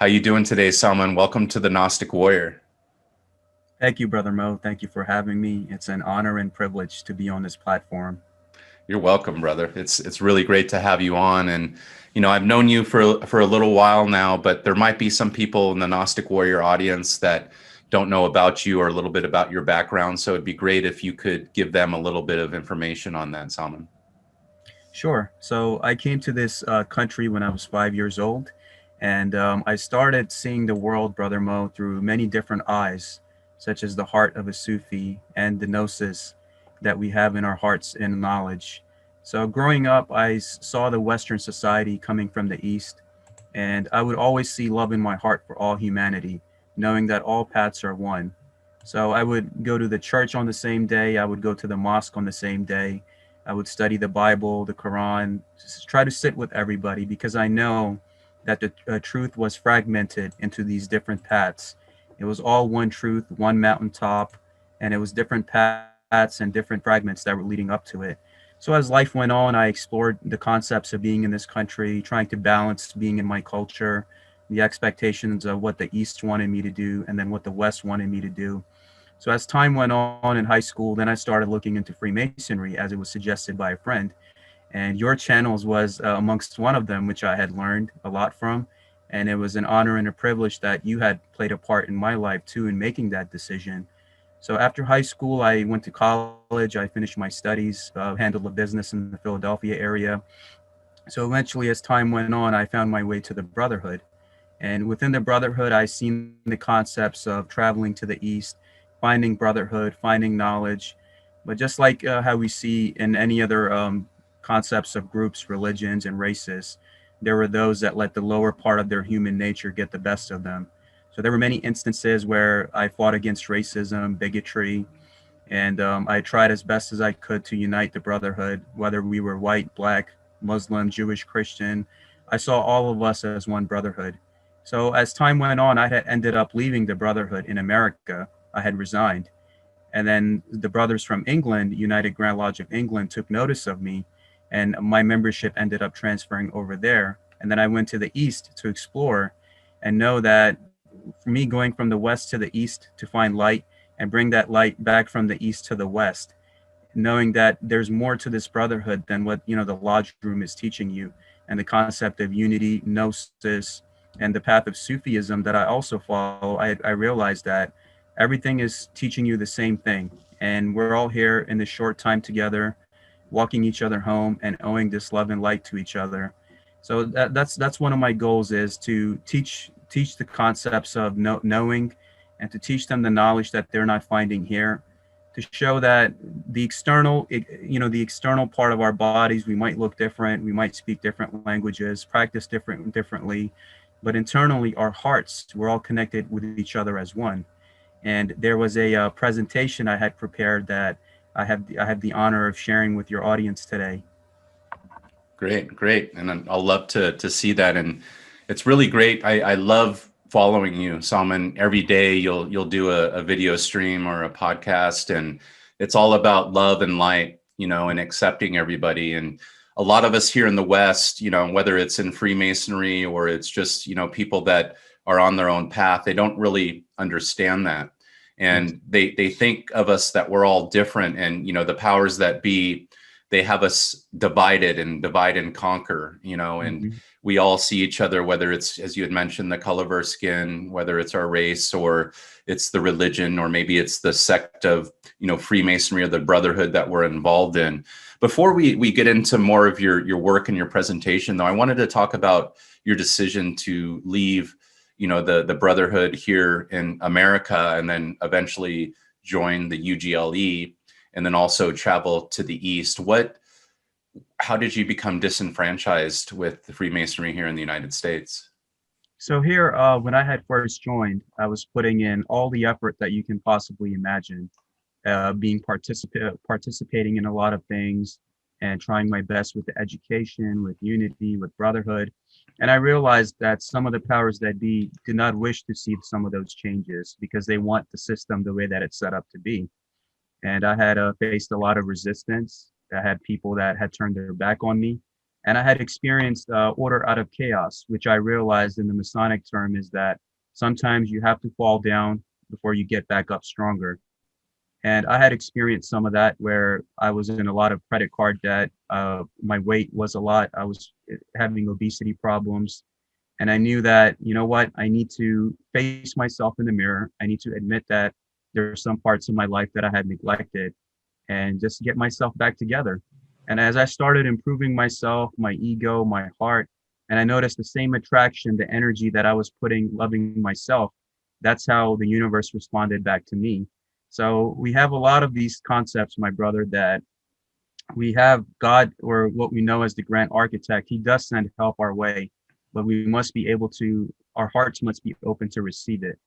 How you doing today, Salman? Welcome to the Gnostic Warrior. Thank you, Brother Moe. Thank you for having me. It's an honor and privilege to be on this platform. You're welcome, brother. It's really great to have you on. And I've known you for a little while now, but there might be some people in the Gnostic Warrior audience that don't know about you or a little bit about your background. So it'd be great if you could give them a little bit of information on that, Salman. Sure. So I came to this country when I was 5 years old, and I started seeing the world, Brother Moe, through many different eyes, such as the heart of a Sufi and the gnosis that we have in our hearts and knowledge. So growing up, saw the Western society coming from the East, and I would always see love in my heart for all humanity, knowing that all paths are one. So I would go to the church on the same day, I would go to the mosque on the same day, I would study the Bible, the Quran, just try to sit with everybody because I know that the truth was fragmented into these different paths. It was all one truth, one mountaintop, and it was different paths and different fragments that were leading up to it. So as life went on, I explored the concepts of being in this country, trying to balance being in my culture, the expectations of what the East wanted me to do, and then what the West wanted me to do. So as time went on in high school, then I started looking into Freemasonry as it was suggested by a friend. And your channels was amongst one of them, which I had learned a lot from. And it was an honor and a privilege that you had played a part in my life too in making that decision. So after high school, I went to college. I finished my studies, handled a business in the Philadelphia area. So eventually, as time went on, I found my way to the Brotherhood. And within the Brotherhood, I seen the concepts of traveling to the East, finding brotherhood, finding knowledge. But just like how we see in any other concepts of groups, religions, and races, there were those that let the lower part of their human nature get the best of them. So there were many instances where I fought against racism, bigotry, and I tried as best as I could to unite the brotherhood, whether we were white, black, Muslim, Jewish, Christian. I saw all of us as one brotherhood. So as time went on, I had ended up leaving the brotherhood in America. I had resigned. And then the brothers from England, United Grand Lodge of England, took notice of me, and my membership ended up transferring over there. And then I went to the East to explore and know that for me going from the West to the East to find light and bring that light back from the East to the West, knowing that there's more to this brotherhood than what the lodge room is teaching you, and the concept of unity, gnosis, and the path of Sufism that I also follow. I realized that everything is teaching you the same thing, and we're all here in this short time together, walking each other home and owing this love and light to each other. So that's one of my goals, is to teach the concepts of knowing, and to teach them the knowledge that they're not finding here, to show that the external, the external part of our bodies, we might look different, we might speak different languages, practice differently, but internally, our hearts, we're all connected with each other as one. And there was a presentation I had prepared that I have the honor of sharing with your audience today. Great, great. And I'll love to see that. And it's really great. I love following you, Salman. Every day you'll do a video stream or a podcast, and it's all about love and light, and accepting everybody. And a lot of us here in the West, whether it's in Freemasonry or it's just, people that are on their own path, they don't really understand that. Yes. And they think of us that we're all different. And, the powers that be, they have us divided and divide and conquer, and Hmm. we all see each other, whether it's, as you had mentioned, the color of our skin, whether it's our race or it's the religion, or maybe it's the sect of, Freemasonry or the brotherhood that we're involved in. Before we get into more of your work and your presentation, though, I wanted to talk about your decision to leave, the brotherhood here in America, and then eventually join the UGLE, and then also travel to the East. How did you become disenfranchised with the Freemasonry here in the United States? So here, when I had first joined, I was putting in all the effort that you can possibly imagine, being participating in a lot of things, and trying my best with the education, with unity, with brotherhood. And I realized that some of the powers that be did not wish to see some of those changes because they want the system the way that it's set up to be. And I had faced a lot of resistance. I had people that had turned their back on me. And I had experienced order out of chaos, which I realized in the Masonic term is that sometimes you have to fall down before you get back up stronger. And I had experienced some of that where I was in a lot of credit card debt. My weight was a lot. I was having obesity problems. And I knew that, you know what, I need to face myself in the mirror. I need to admit that there are some parts of my life that I had neglected and just get myself back together. And as I started improving myself, my ego, my heart, and I noticed the same attraction, the energy that I was putting, loving myself, that's how the universe responded back to me. So we have a lot of these concepts, my brother, that we have God, or what we know as the grand architect. He does send help our way, but we must be able to, our hearts must be open to receive it.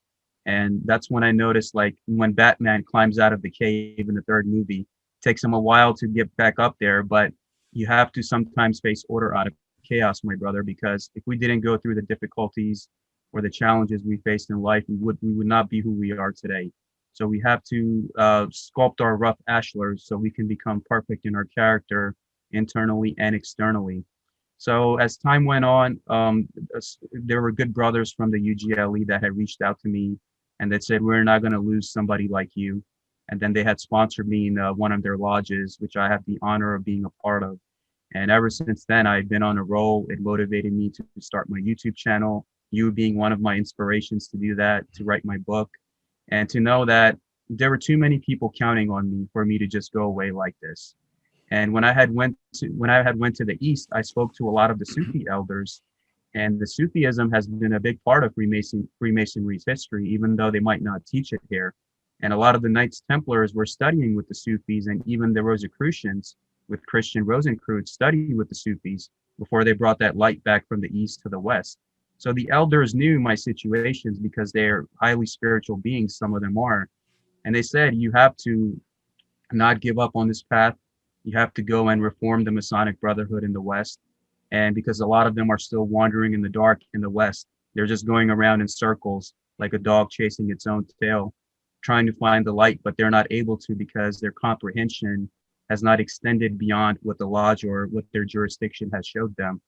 And that's when I noticed, like when Batman climbs out of the cave in the third movie, it takes him a while to get back up there, but you have to sometimes face order out of chaos, my brother, because if we didn't go through the difficulties or the challenges we faced in life, we would not be who we are today. So we have to sculpt our rough ashlars so we can become perfect in our character internally and externally. So as time went on, there were good brothers from the UGLE that had reached out to me and that said, we're not going to lose somebody like you. And then they had sponsored me in one of their lodges, which I have the honor of being a part of. And ever since then, I've been on a roll. It motivated me to start my YouTube channel, you being one of my inspirations to do that, to write my book, and to know that there were too many people counting on me for me to just go away like this. And when I had went to the East, I spoke to a lot of the Sufi elders, and the Sufism has been a big part of Freemasonry's history, even though they might not teach it here. And a lot of the Knights Templars were studying with the Sufis, and even the Rosicrucians with Christian Rosenkreuz studied with the Sufis before they brought that light back from the East to the West. So the elders knew my situations because they're highly spiritual beings, some of them are. And they said, you have to not give up on this path. You have to go and reform the Masonic Brotherhood in the West. And because a lot of them are still wandering in the dark in the West, they're just going around in circles like a dog chasing its own tail, trying to find the light, but they're not able to because their comprehension has not extended beyond what the lodge or what their jurisdiction has showed them.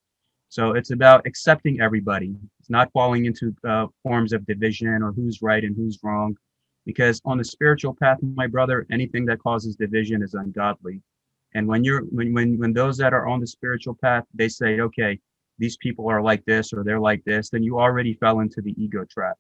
So it's about accepting everybody. It's not falling into forms of division or who's right and who's wrong. Because on the spiritual path, my brother, anything that causes division is ungodly. And when those that are on the spiritual path, they say, okay, these people are like this or they're like this, then you already fell into the ego trap.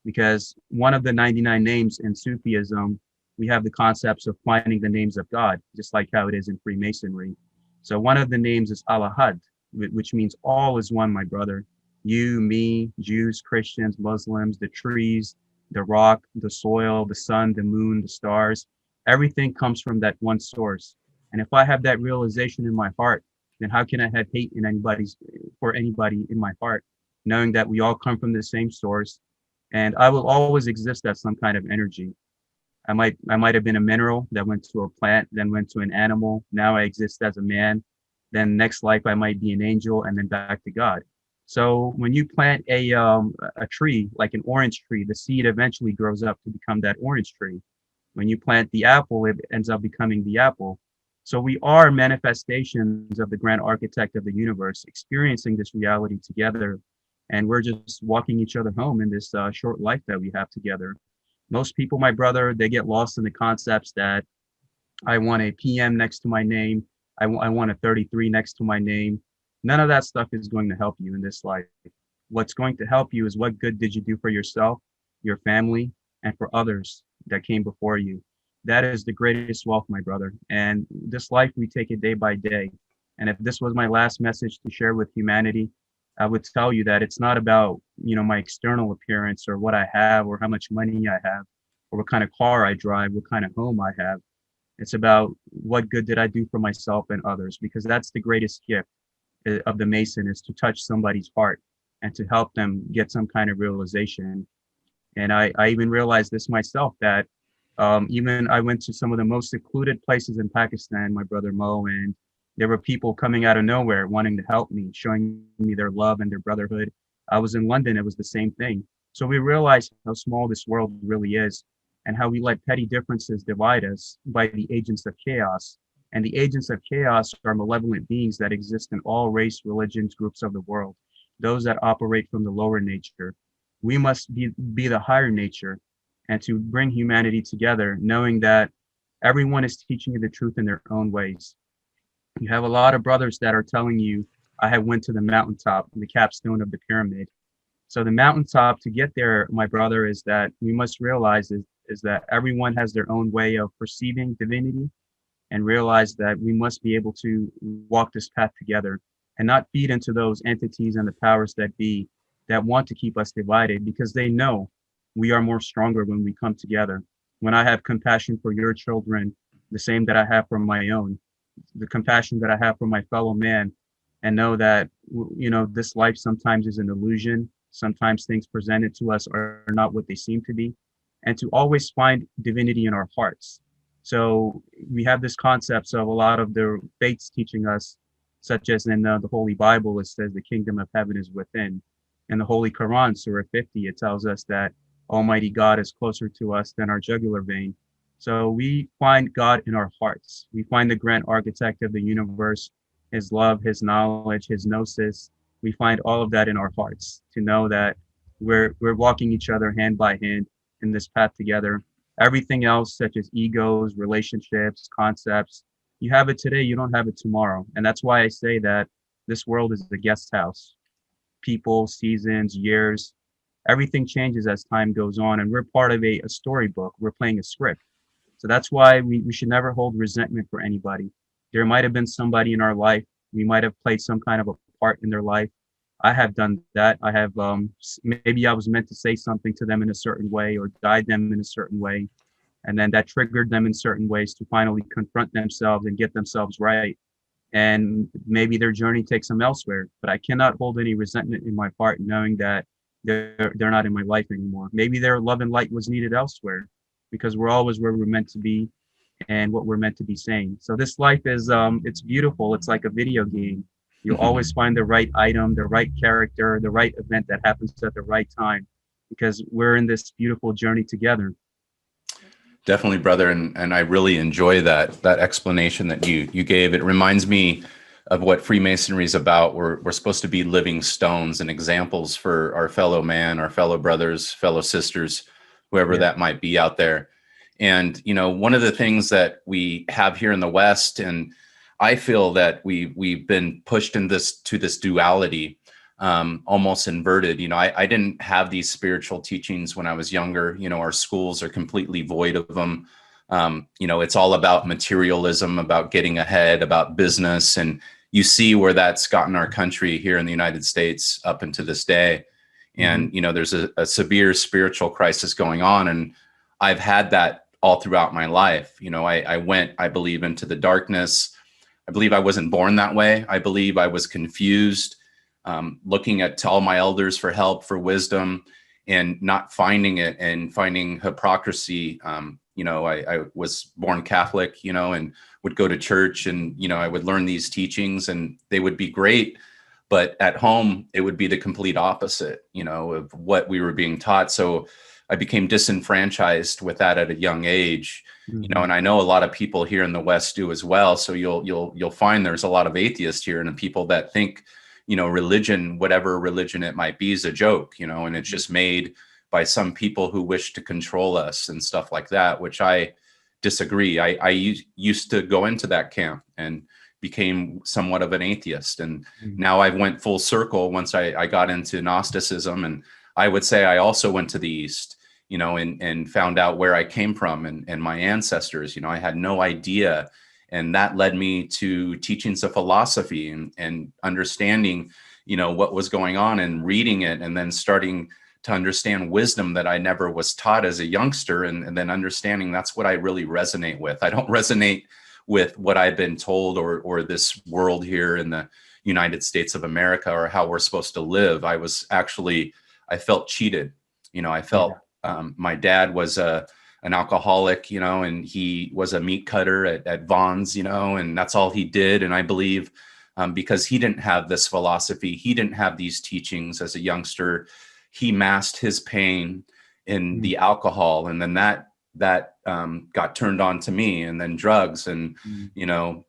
Because one of the 99 names in Sufism, we have the concepts of finding the names of God, just like how it is in Freemasonry. So one of the names is Alahad, which means all is one, my brother. You, me, Jews, Christians, Muslims, the trees, the rock, the soil, the sun, the moon, the stars, everything comes from that one source. And if I have that realization in my heart, then how can I have hate for anybody in my heart, knowing that we all come from the same source, and I will always exist as some kind of energy. I might have been a mineral that went to a plant, then went to an animal. Now I exist as a man. Then next life I might be an angel, and then back to God. So when you plant a tree, like an orange tree, the seed eventually grows up to become that orange tree. When you plant the apple, it ends up becoming the apple. So we are manifestations of the grand architect of the universe, experiencing this reality together. And we're just walking each other home in this short life that we have together. Most people, my brother, they get lost in the concepts that I want a PM next to my name. I want a 33 next to my name. None of that stuff is going to help you in this life. What's going to help you is what good did you do for yourself, your family, and for others that came before you. That is the greatest wealth, my brother. And this life, we take it day by day. And if this was my last message to share with humanity, I would tell you that it's not about, my external appearance or what I have or how much money I have or what kind of car I drive, what kind of home I have. It's about what good did I do for myself and others, because that's the greatest gift of the Mason, is to touch somebody's heart and to help them get some kind of realization. And I even realized this myself, that even I went to some of the most secluded places in Pakistan, my brother Mo, and there were people coming out of nowhere wanting to help me, showing me their love and their brotherhood. I was in London, it was the same thing. So we realized how small this world really is and how we let petty differences divide us by the agents of chaos. And the agents of chaos are malevolent beings that exist in all race, religions, groups of the world, those that operate from the lower nature. We must be the higher nature and to bring humanity together, knowing that everyone is teaching you the truth in their own ways. You have a lot of brothers that are telling you, I have went to the mountaintop, the capstone of the pyramid. So the mountaintop to get there, my brother, is that we must realize is that everyone has their own way of perceiving divinity, and realize that we must be able to walk this path together and not feed into those entities and the powers that be that want to keep us divided, because they know we are more stronger when we come together. When I have compassion for your children, the same that I have for my own, the compassion that I have for my fellow man, and know that, this life sometimes is an illusion. Sometimes things presented to us are not what they seem to be, and to always find divinity in our hearts. So we have this concepts of a lot of the faiths teaching us, such as in the Holy Bible, it says the kingdom of heaven is within. In the Holy Quran, Surah 50, it tells us that Almighty God is closer to us than our jugular vein. So we find God in our hearts. We find the grand architect of the universe, his love, his knowledge, his gnosis. We find all of that in our hearts, to know that we're walking each other hand by hand in this path together. Everything else, such as egos, relationships, concepts, you have it today, you don't have it tomorrow. And that's why I say that this world is a guest house. People, seasons, years, everything changes as time goes on. And we're part of a storybook. We're playing a script. So that's why we should never hold resentment for anybody. There might have been somebody in our life. We might have played some kind of a part in their life. I have done that. I have, maybe I was meant to say something to them in a certain way or guide them in a certain way. And then that triggered them in certain ways to finally confront themselves and get themselves right. And maybe their journey takes them elsewhere, but I cannot hold any resentment in my heart knowing that they're not in my life anymore. Maybe their love and light was needed elsewhere, because we're always where we're meant to be and what we're meant to be saying. So this life is, it's beautiful. It's like a video game. You'll always find the right item, the right character, the right event that happens at the right time, because we're in this beautiful journey together. Definitely, brother, and I really enjoy that explanation that you gave. It reminds me of what Freemasonry is about. We're supposed to be living stones and examples for our fellow man, our fellow brothers, fellow sisters, whoever that might be out there. And one of the things that we have here in the West, and I feel that we've been pushed in this duality, almost inverted. I didn't have these spiritual teachings when I was younger. Our schools are completely void of them. It's all about materialism, about getting ahead, about business. And you see where that's gotten our country here in the United States up into this day. And, there's a severe spiritual crisis going on. And I've had that all throughout my life. I went, I believe, into the darkness. I believe I wasn't born that way. I believe I was confused, looking to all my elders for help, for wisdom, and not finding it, and finding hypocrisy. I was born Catholic, and would go to church, and, I would learn these teachings and they would be great. But at home, it would be the complete opposite, of what we were being taught. So I became disenfranchised with that at a young age, and I know a lot of people here in the West do as well. So you'll find there's a lot of atheists here and people that think, religion, whatever religion it might be, is a joke, and it's just made by some people who wish to control us and stuff like that, which I disagree. I used to go into that camp and became somewhat of an atheist. And now I went full circle once I got into Gnosticism. And I would say I also went to the East, and found out where I came from and my ancestors. I had no idea. And that led me to teachings of philosophy and understanding, what was going on and reading it, and then starting to understand wisdom that I never was taught as a youngster. And then understanding that's what I really resonate with. I don't resonate with what I've been told or this world here in the United States of America, or how we're supposed to live. I felt cheated. I felt my dad was an alcoholic, and he was a meat cutter at Vaughn's, and that's all he did. And I believe because he didn't have this philosophy, he didn't have these teachings as a youngster, he masked his pain in the alcohol. And then that that got turned on to me, and then drugs, and Mm.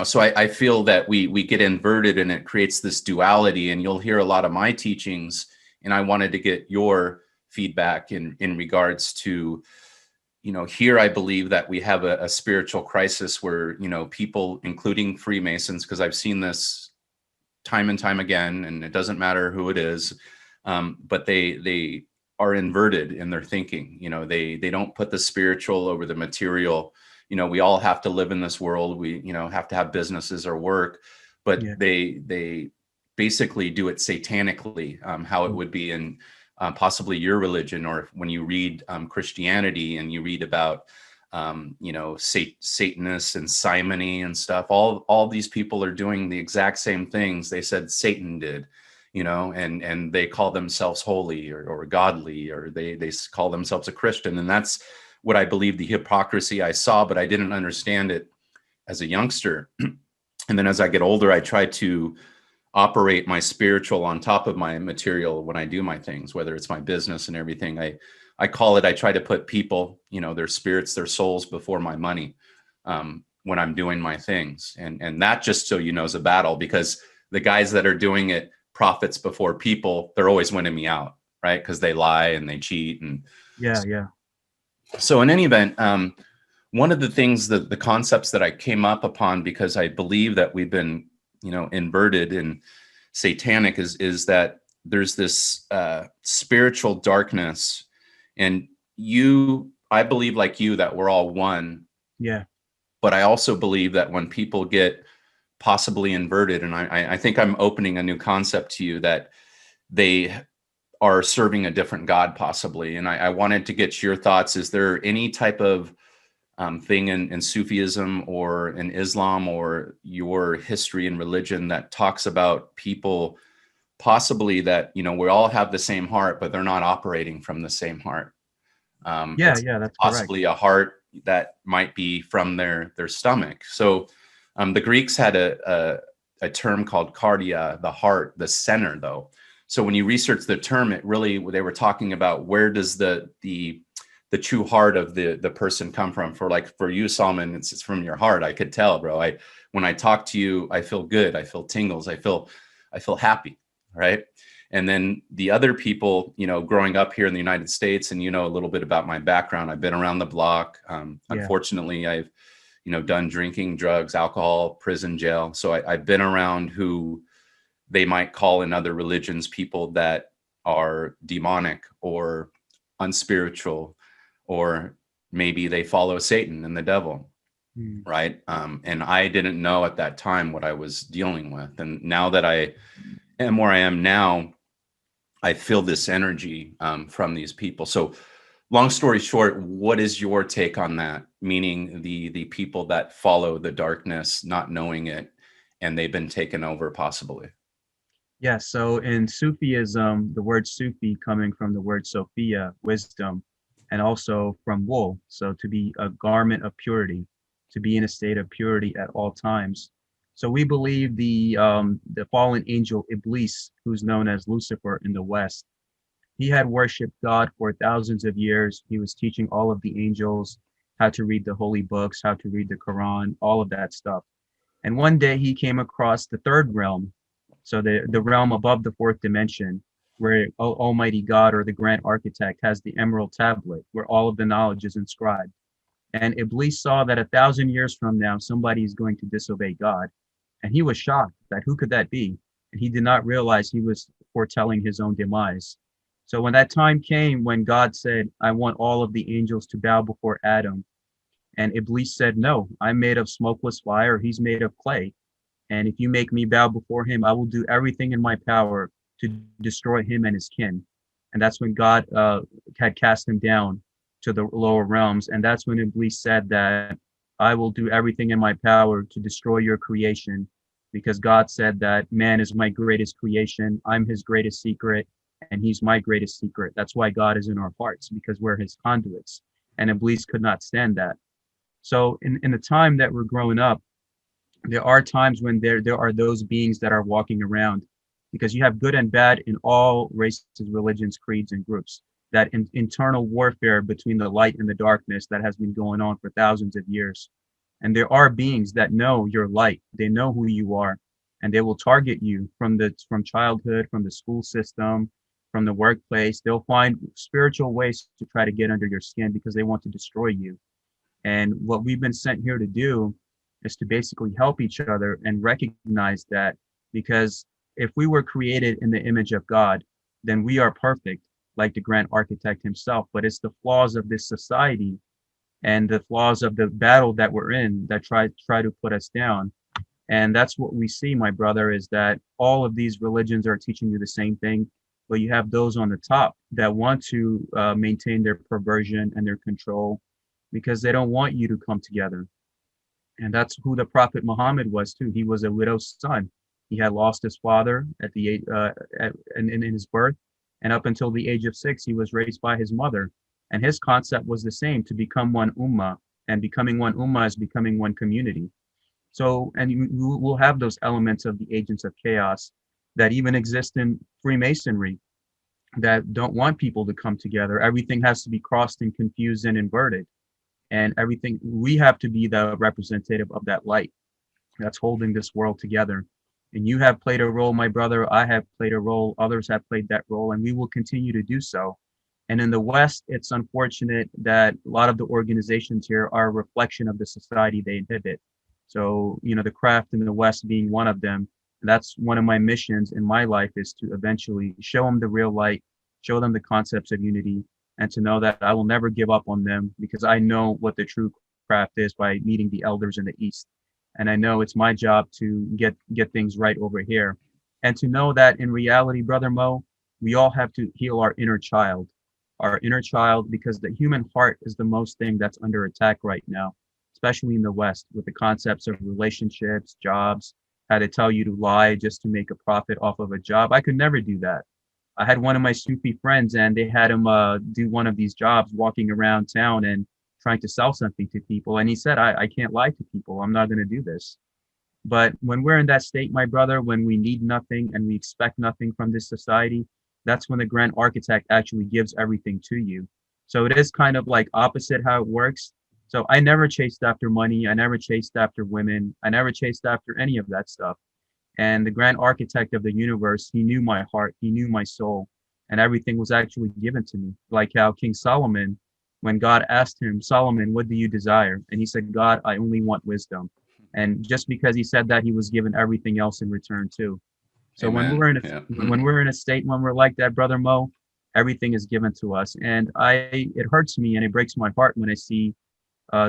so I feel that we get inverted, and it creates this duality. And you'll hear a lot of my teachings, and I wanted to get your feedback in regards to, here I believe that we have a spiritual crisis where, people, including Freemasons, because I've seen this time and time again, and it doesn't matter who it is, but they are inverted in their thinking. They don't put the spiritual over the material. We all have to live in this world. We, have to have businesses or work, but Yeah. they basically do it satanically, how it would be in possibly your religion, or when you read Christianity and you read about Satanists and simony and stuff. All these people are doing the exact same things they said Satan did, and they call themselves holy or godly, or they call themselves a Christian. And that's what I believe, the hypocrisy I saw, but I didn't understand it as a youngster. And then as I get older, I try to operate my spiritual on top of my material when I do my things, whether it's my business and everything. I call it, I try to put people, their spirits, their souls before my money, when I'm doing my things. And that, just so you know, is a battle, because the guys that are doing it, profits before people, they're always winning me out, right? Because they lie and they cheat. And Yeah. so in any event, one of the things, the concepts that I came up upon, because I believe that we've been, inverted and satanic, is that there's this spiritual darkness. And I believe, like you, that we're all one. Yeah. But I also believe that when people get possibly inverted, and I think I'm opening a new concept to you, that they are serving a different God possibly. And I wanted to get your thoughts. Is there any type of thing in Sufism or in Islam or your history and religion that talks about people possibly that, we all have the same heart, but they're not operating from the same heart? Yeah, It's that's correct. possibly a heart that might be from their stomach. So the Greeks had a term called cardia, the heart, the center, though. So when you research the term, they were talking about, where does the true heart of the person come from? For you, Salman, it's from your heart. I could tell, bro. When I talk to you, I feel good. I feel tingles. I feel happy, right? And then the other people, growing up here in the United States, and a little bit about my background, I've been around the block. Yeah. Unfortunately, I've done drinking, drugs, alcohol, prison, jail. So I've been around who they might call in other religions people that are demonic or unspiritual, or maybe they follow Satan and the devil, Mm. right? And I didn't know at that time what I was dealing with. And now that I am where I am now, I feel this energy from these people. So long story short, what is your take on that? Meaning the people that follow the darkness, not knowing it, and they've been taken over possibly. Yeah, so in Sufism, the word Sufi coming from the word Sophia, wisdom, and also from wool. So to be a garment of purity, to be in a state of purity at all times. So we believe the fallen angel Iblis, who's known as Lucifer in the West, he had worshipped God for thousands of years. He was teaching all of the angels how to read the holy books, how to read the Quran, all of that stuff. And one day he came across the third realm, so the realm above the fourth dimension, where Almighty God or the Grand Architect has the Emerald Tablet, where all of the knowledge is inscribed. And Iblis saw that 1,000 years from now, somebody is going to disobey God. And he was shocked that who could that be? And he did not realize he was foretelling his own demise. So when that time came, when God said, I want all of the angels to bow before Adam, and Iblis said, no, I'm made of smokeless fire, he's made of clay. And if you make me bow before him, I will do everything in my power to destroy him and his kin. And that's when God had cast him down to the lower realms. And that's when Iblis said that I will do everything in my power to destroy your creation, because God said that man is my greatest creation. I'm his greatest secret, and he's my greatest secret. That's why God is in our hearts, because we're his conduits. And Iblis could not stand that. So in the time that we're growing up, there are times when there are those beings that are walking around, because you have good and bad in all races, religions, creeds, and groups. that internal warfare between the light and the darkness that has been going on for thousands of years. And there are beings that know your light. They know who you are, and they will target you from childhood, from the school system, from the workplace. They'll find spiritual ways to try to get under your skin because they want to destroy you. And what we've been sent here to do is to basically help each other and recognize that, because if we were created in the image of God, then we are perfect, like the grand architect himself. But it's the flaws of this society and the flaws of the battle that we're in that try to put us down. And that's what we see, my brother, is that all of these religions are teaching you the same thing, but you have those on the top that want to maintain their perversion and their control because they don't want you to come together. And that's who the Prophet Muhammad was too. He was a widow's son. He had lost his father at the in his birth, and up until the age of 6, he was raised by his mother. And his concept was the same: to become one ummah, and becoming one ummah is becoming one community. So, and we'll have those elements of the agents of chaos that even exist in Freemasonry that don't want people to come together. Everything has to be crossed and confused and inverted. And everything, we have to be the representative of that light that's holding this world together. And you have played a role, my brother. I have played a role. Others have played that role, and we will continue to do so. And in the West, it's unfortunate that a lot of the organizations here are a reflection of the society they inhibit. So, the craft in the West being one of them. That's one of my missions in my life, is to eventually show them the real light, show them the concepts of unity, and to know that I will never give up on them, because I know what the true craft is by meeting the elders in the East. And I know it's my job to get things right over here. And to know that in reality, Brother Moe, we all have to heal our inner child, because the human heart is the most thing that's under attack right now, especially in the West, with the concepts of relationships, jobs, how they tell you to lie just to make a profit off of a job. I could never do that. I had one of my Sufi friends, and they had him do one of these jobs, walking around town and trying to sell something to people. And he said, I can't lie to people. I'm not going to do this. But when we're in that state, my brother, when we need nothing and we expect nothing from this society, that's when the grand architect actually gives everything to you. So it is kind of like opposite how it works. So I never chased after money. I never chased after women. I never chased after any of that stuff. And the grand architect of the universe, he knew my heart, he knew my soul, and everything was actually given to me. Like how King Solomon, when God asked him, Solomon, what do you desire? And he said, God, I only want wisdom. And just because he said that, he was given everything else in return too. So Amen. when we're in a state, when we're like that, Brother Moe, everything is given to us. And it hurts me and it breaks my heart when I see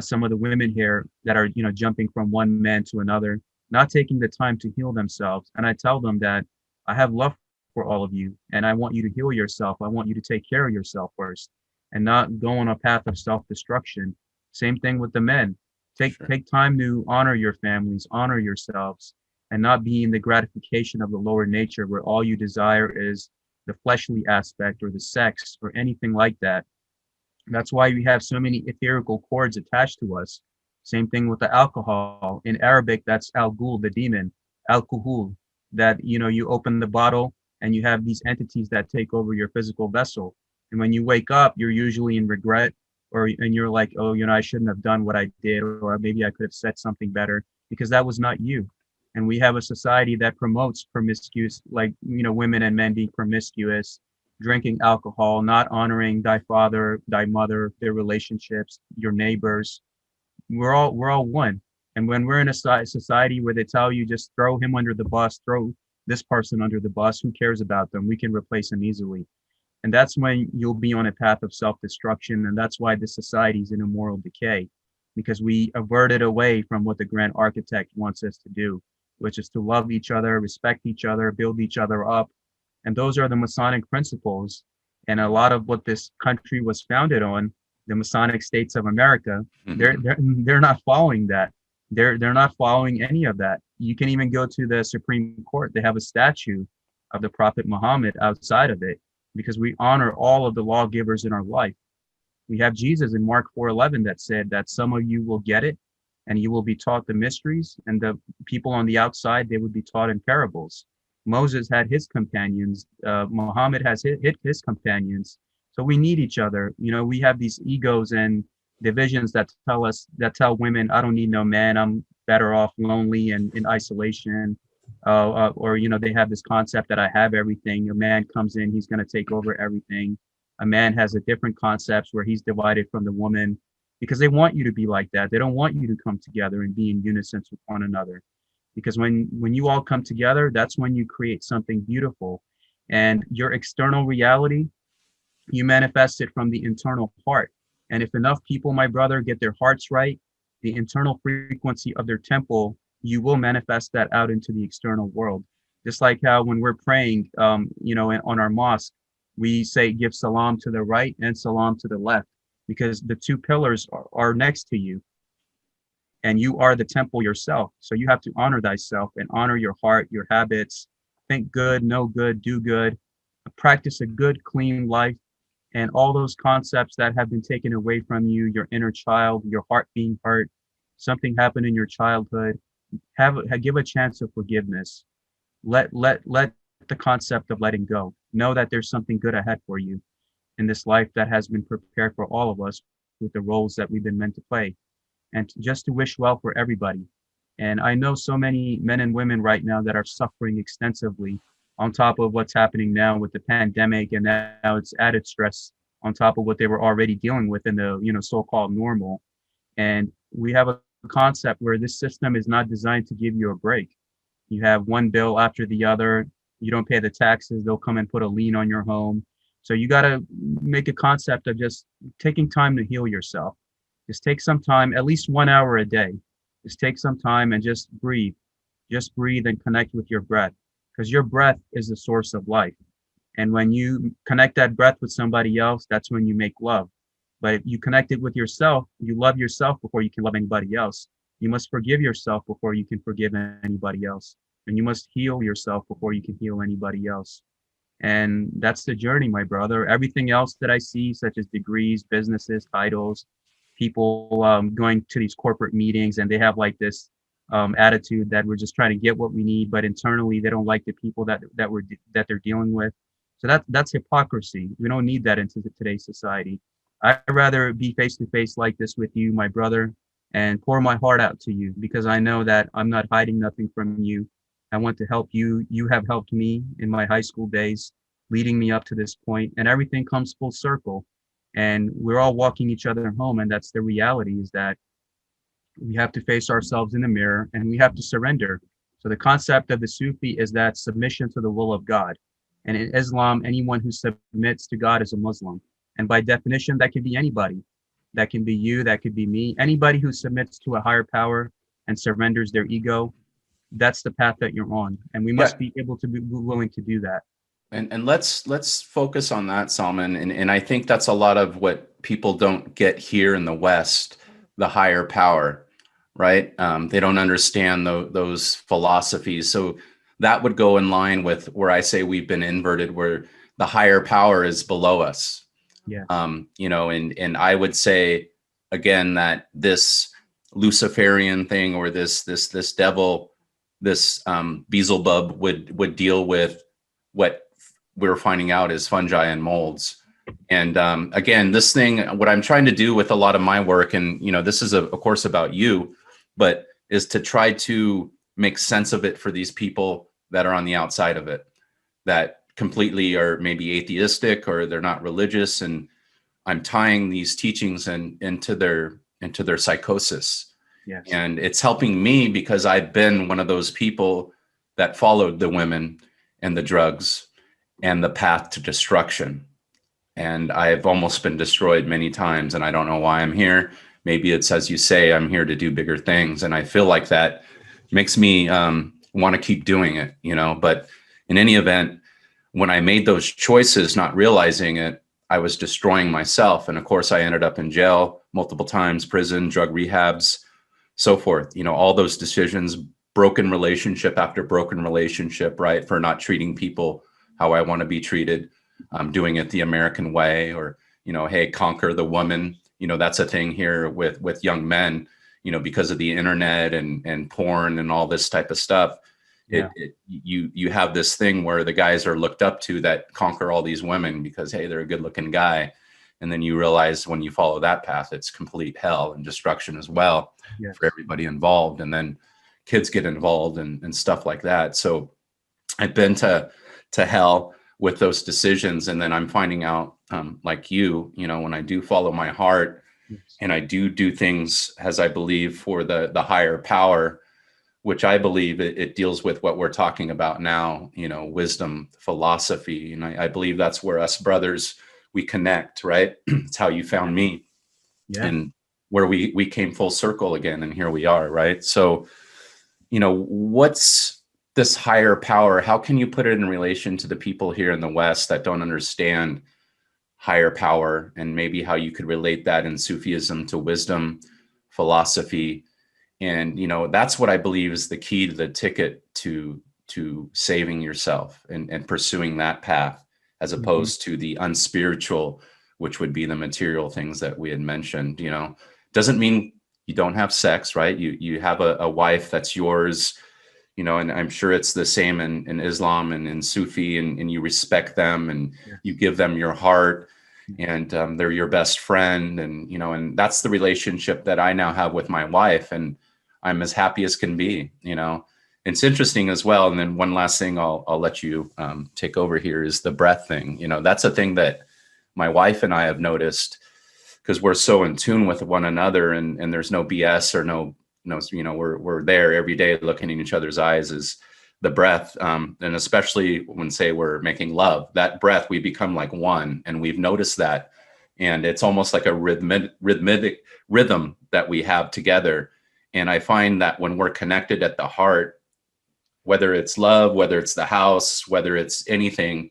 some of the women here that are, jumping from one man to another, not taking the time to heal themselves. And I tell them that I have love for all of you, and I want you to heal yourself. I want you to take care of yourself first, and not go on a path of self-destruction. Same thing with the men. Take time to honor your families, honor yourselves, and not be in the gratification of the lower nature where all you desire is the fleshly aspect or the sex or anything like that. That's why we have so many etherical cords attached to us. Same thing with the alcohol. In Arabic, that's al-ghul, the demon, al-kuhul, that, you open the bottle and you have these entities that take over your physical vessel. And when you wake up, you're usually in regret, and you're like, oh, I shouldn't have done what I did, or maybe I could have said something better, because that was not you. And we have a society that promotes promiscuous, like, women and men being promiscuous, drinking alcohol, not honoring thy father, thy mother, their relationships, your neighbors. We're all one. And when we're in a society where they tell you just throw him under the bus, throw this person under the bus, who cares about them? We can replace them easily. And that's when you'll be on a path of self-destruction. And that's why this society is in a moral decay, because we averted away from what the grand architect wants us to do, which is to love each other, respect each other, build each other up. And those are the Masonic principles. And a lot of what this country was founded on, the Masonic States of America, they're not following that. They're not following any of that. You can even go to the Supreme Court. They have a statue of the Prophet Muhammad outside of it, because we honor all of the lawgivers in our life. We have Jesus in Mark 4:11 that said that some of you will get it and you will be taught the mysteries, and the people on the outside, they would be taught in parables. Moses had his companions. Muhammad has his companions. So we need each other. You know, we have these egos and divisions that tell women, I don't need no man. I'm better off lonely and in isolation. Or, you know, they have this concept that I have everything. A man comes in, he's going to take over everything. A man has a different concept where he's divided from the woman because they want you to be like that. They don't want you to come together and be in unison with one another. Because when you all come together, that's when you create something beautiful. And your external reality, you manifest it from the internal heart. And if enough people, my brother, get their hearts right, the internal frequency of their temple, you will manifest that out into the external world. Just like how when we're praying, you know, on our mosque, we say give salam to the right and salam to the left, because the two pillars are next to you, and you are the temple yourself. So you have to honor thyself and honor your heart, your habits, think good, know good, do good, practice a good, clean life, and all those concepts that have been taken away from you, your inner child, your heart being hurt, something happened in your childhood, give a chance of forgiveness. Let the concept of letting go. Know that there's something good ahead for you in this life that has been prepared for all of us with the roles that we've been meant to play. And just to wish well for everybody. And I know so many men and women right now that are suffering extensively on top of what's happening now with the pandemic, and now it's added stress on top of what they were already dealing with in the, you know, so-called normal. And we have a concept where this system is not designed to give you a break. You have one bill after the other. You don't pay the taxes, they'll come and put a lien on your home. So you got to make a concept of just taking time to heal yourself. Just take some time, at least 1 hour a day. Just take some time and just breathe. Just breathe and connect with your breath, because your breath is the source of life. And when you connect that breath with somebody else, that's when you make love. But if you connect it with yourself, you love yourself before you can love anybody else. You must forgive yourself before you can forgive anybody else. And you must heal yourself before you can heal anybody else. And that's the journey, my brother. Everything else that I see, such as degrees, businesses, titles, people going to these corporate meetings, and they have like this attitude that we're just trying to get what we need, but internally they don't like the people that they're dealing with. So that's hypocrisy. We don't need that into today's society. I'd rather be face to face like this with you, my brother, and pour my heart out to you, because I know that I'm not hiding nothing from you. I want to help you. You have helped me in my high school days, leading me up to this point, and everything comes full circle. And we're all walking each other home, and that's the reality, is that we have to face ourselves in the mirror and we have to surrender. So the concept of the Sufi is that submission to the will of God. And in Islam, anyone who submits to God is a Muslim. And by definition, that could be anybody. That can be you, that could be me. Anybody who submits to a higher power and surrenders their ego, that's the path that you're on. And we must be able to be willing to do that. And let's focus on that, Salman. And I think that's a lot of what people don't get here in the West, the higher power, right? They don't understand those philosophies. So that would go in line with where I say we've been inverted, where the higher power is below us. Yeah. You know, and I would say again that this Luciferian thing, or this devil, this Beelzebub would deal with what we're finding out is fungi and molds. And again, this thing, what I'm trying to do with a lot of my work, and you know, this is of course about you, but is to try to make sense of it for these people that are on the outside of it, that completely are maybe atheistic or they're not religious. And I'm tying these teachings into their psychosis. Yes. And it's helping me because I've been one of those people that followed the women and the drugs and the path to destruction. And I've almost been destroyed many times, and I don't know why I'm here. Maybe it's, as you say, I'm here to do bigger things. And I feel like that makes me want to keep doing it, you know. But in any event, when I made those choices, not realizing it, I was destroying myself. And of course, I ended up in jail multiple times, prison, drug rehabs, so forth. You know, all those decisions, broken relationship after broken relationship, right? For not treating people how I want to be treated, doing it the American way, or, you know, hey, conquer the woman. You know, that's a thing here with young men, you know, because of the internet and porn and all this type of stuff. Yeah. You have this thing where the guys are looked up to that conquer all these women because, hey, they're a good looking guy. And then you realize when you follow that path, it's complete hell and destruction as well Yes. for everybody involved. And then kids get involved and stuff like that. So I've been to hell with those decisions. And then I'm finding out, like you know, when I do follow my heart, Yes. and I do things as I believe for the higher power, which I believe it deals with what we're talking about now, you know, wisdom, philosophy. And I believe that's where us brothers, we connect, right? It's how you found me. Yeah. And where we came full circle again, and here we are, right? So, you know, what's this higher power? How can you put it in relation to the people here in the West that don't understand higher power, and maybe how you could relate that in Sufism to wisdom, philosophy? And, you know, that's what I believe is the key to the ticket to saving yourself and pursuing that path, as opposed to the unspiritual, which would be the material things that we had mentioned. You know, doesn't mean you don't have sex, right? You have a wife that's yours, you know, and I'm sure it's the same in Islam and in Sufi, and you respect them, and Yes. you give them your heart, and they're your best friend. And, you know, and that's the relationship that I now have with my wife, and I'm as happy as can be, you know. It's interesting as well. And then one last thing I'll let you take over here is the breath thing. You know, that's a thing that my wife and I have noticed, because we're so in tune with one another, and there's no BS or no, you know, we're there every day looking in each other's eyes, is the breath. And especially when, say, we're making love, that breath, we become like one, and we've noticed that. And it's almost like a rhythmic rhythm that we have together. And I find that when we're connected at the heart, whether it's love, whether it's the house, whether it's anything,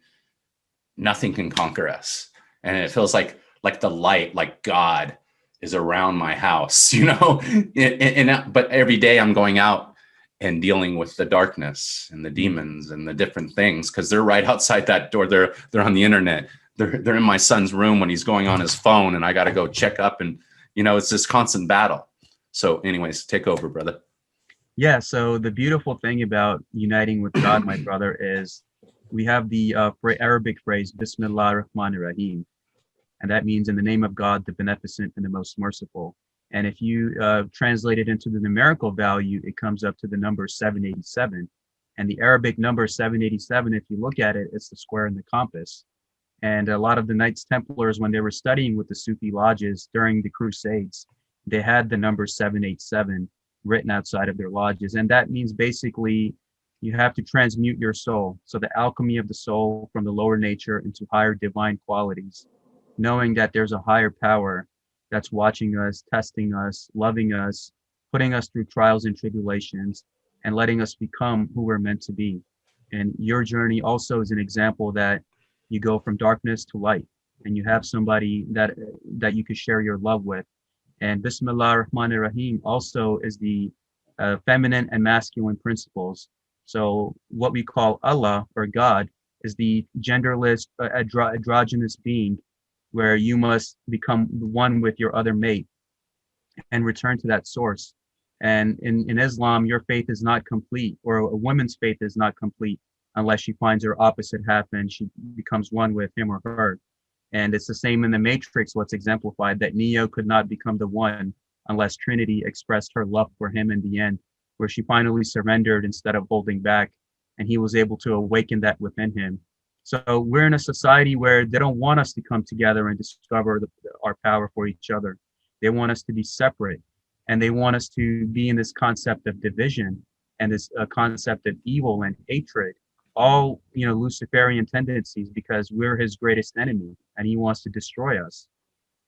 nothing can conquer us. And it feels like the light, like God is around my house, you know. But every day I'm going out and dealing with the darkness and the demons and the different things, because they're right outside that door. They're on the internet. They're in my son's room when he's going on his phone, and I got to go check up, and, you know, it's this constant battle. So anyways, take over, brother. Yeah, so the beautiful thing about uniting with God, my brother, is we have the Arabic phrase, Bismillah ar-Rahman ar-Rahim. And that means in the name of God, the beneficent and the most merciful. And if you translate it into the numerical value, it comes up to the number 787. And the Arabic number 787, if you look at it, it's the square and the compass. And a lot of the Knights Templars, when they were studying with the Sufi lodges during the Crusades, they had the number 787 written outside of their lodges. And that means basically you have to transmute your soul. So the alchemy of the soul from the lower nature into higher divine qualities, knowing that there's a higher power that's watching us, testing us, loving us, putting us through trials and tribulations, and letting us become who we're meant to be. And your journey also is an example that you go from darkness to light, and you have somebody that you could share your love with. And Bismillah ar-Rahman ar-Rahim also is the feminine and masculine principles. So what we call Allah, or God, is the genderless, androgynous being, where you must become one with your other mate and return to that source. And in Islam, your faith is not complete, or a woman's faith is not complete, unless she finds her opposite half and she becomes one with him or her. And it's the same in the Matrix, what's exemplified, that Neo could not become the one unless Trinity expressed her love for him in the end, where she finally surrendered instead of holding back, and he was able to awaken that within him. So we're in a society where they don't want us to come together and discover our power for each other. They want us to be separate, and they want us to be in this concept of division and this concept of evil and hatred, all, you know, Luciferian tendencies, because we're his greatest enemy and he wants to destroy us.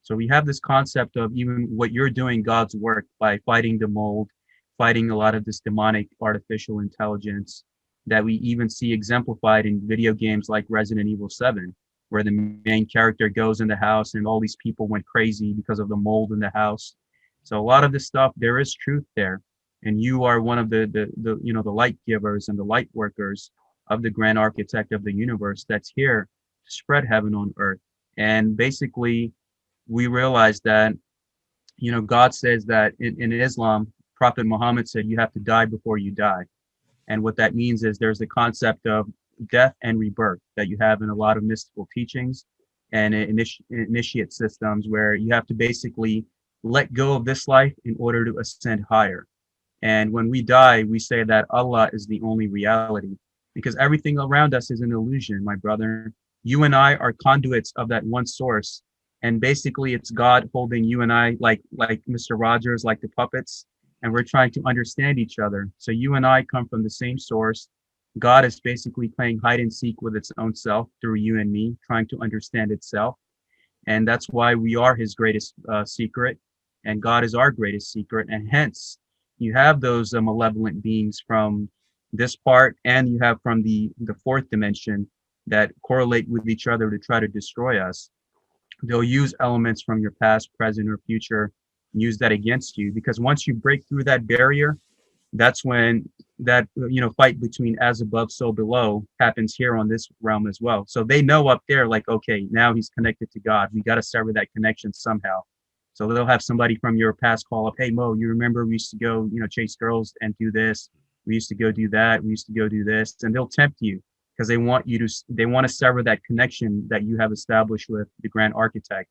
So we have this concept of even what you're doing, God's work, by fighting the mold, fighting a lot of this demonic artificial intelligence that we even see exemplified in video games like Resident Evil 7, where the main character goes in the house and all these people went crazy because of the mold in the house. So a lot of this stuff, there is truth there. And you are one of the you know, the light givers and the light workers of the grand architect of the universe that's here to spread heaven on earth. And basically, we realize that, God says that in Islam, Prophet Muhammad said, you have to die before you die. And what that means is there's the concept of death and rebirth that you have in a lot of mystical teachings and initiate systems, where you have to basically let go of this life in order to ascend higher. And when we die, we say that Allah is the only reality, because everything around us is an illusion, my brother. You and I are conduits of that one source. And basically it's God holding you and I like Mr. Rogers, like the puppets, and we're trying to understand each other. So you and I come from the same source. God is basically playing hide and seek with its own self through you and me, trying to understand itself. And that's why we are his greatest secret, and God is our greatest secret. And hence you have those malevolent beings from this part, and you have from the fourth dimension that correlate with each other to try to destroy us. They'll use elements from your past, present, or future, use that against you, because once you break through that barrier, that's when that fight between as above so below happens here on this realm as well. So they know up there, like, okay, now he's connected to God, we got to sever that connection somehow. So they'll have somebody from your past call up, hey Mo, you remember we used to go chase girls and do this, we used to go do that, we used to go do this, and they'll tempt you because they want to sever that connection that you have established with the grand architect.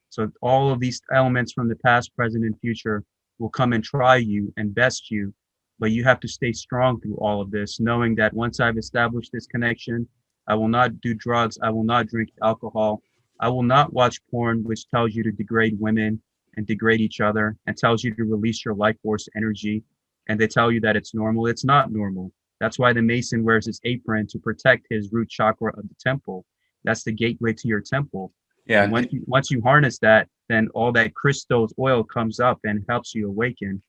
So all of these elements from the past, present, and future will come and try you and best you. But you have to stay strong through all of this, knowing that once I've established this connection, I will not do drugs, I will not drink alcohol, I will not watch porn, which tells you to degrade women and degrade each other, and tells you to release your life force energy. And they tell you that it's normal. It's not normal. That's why the Mason wears his apron, to protect his root chakra of the temple. That's the gateway to your temple. Yeah. And once you harness that, then all that crystals oil comes up and helps you awaken.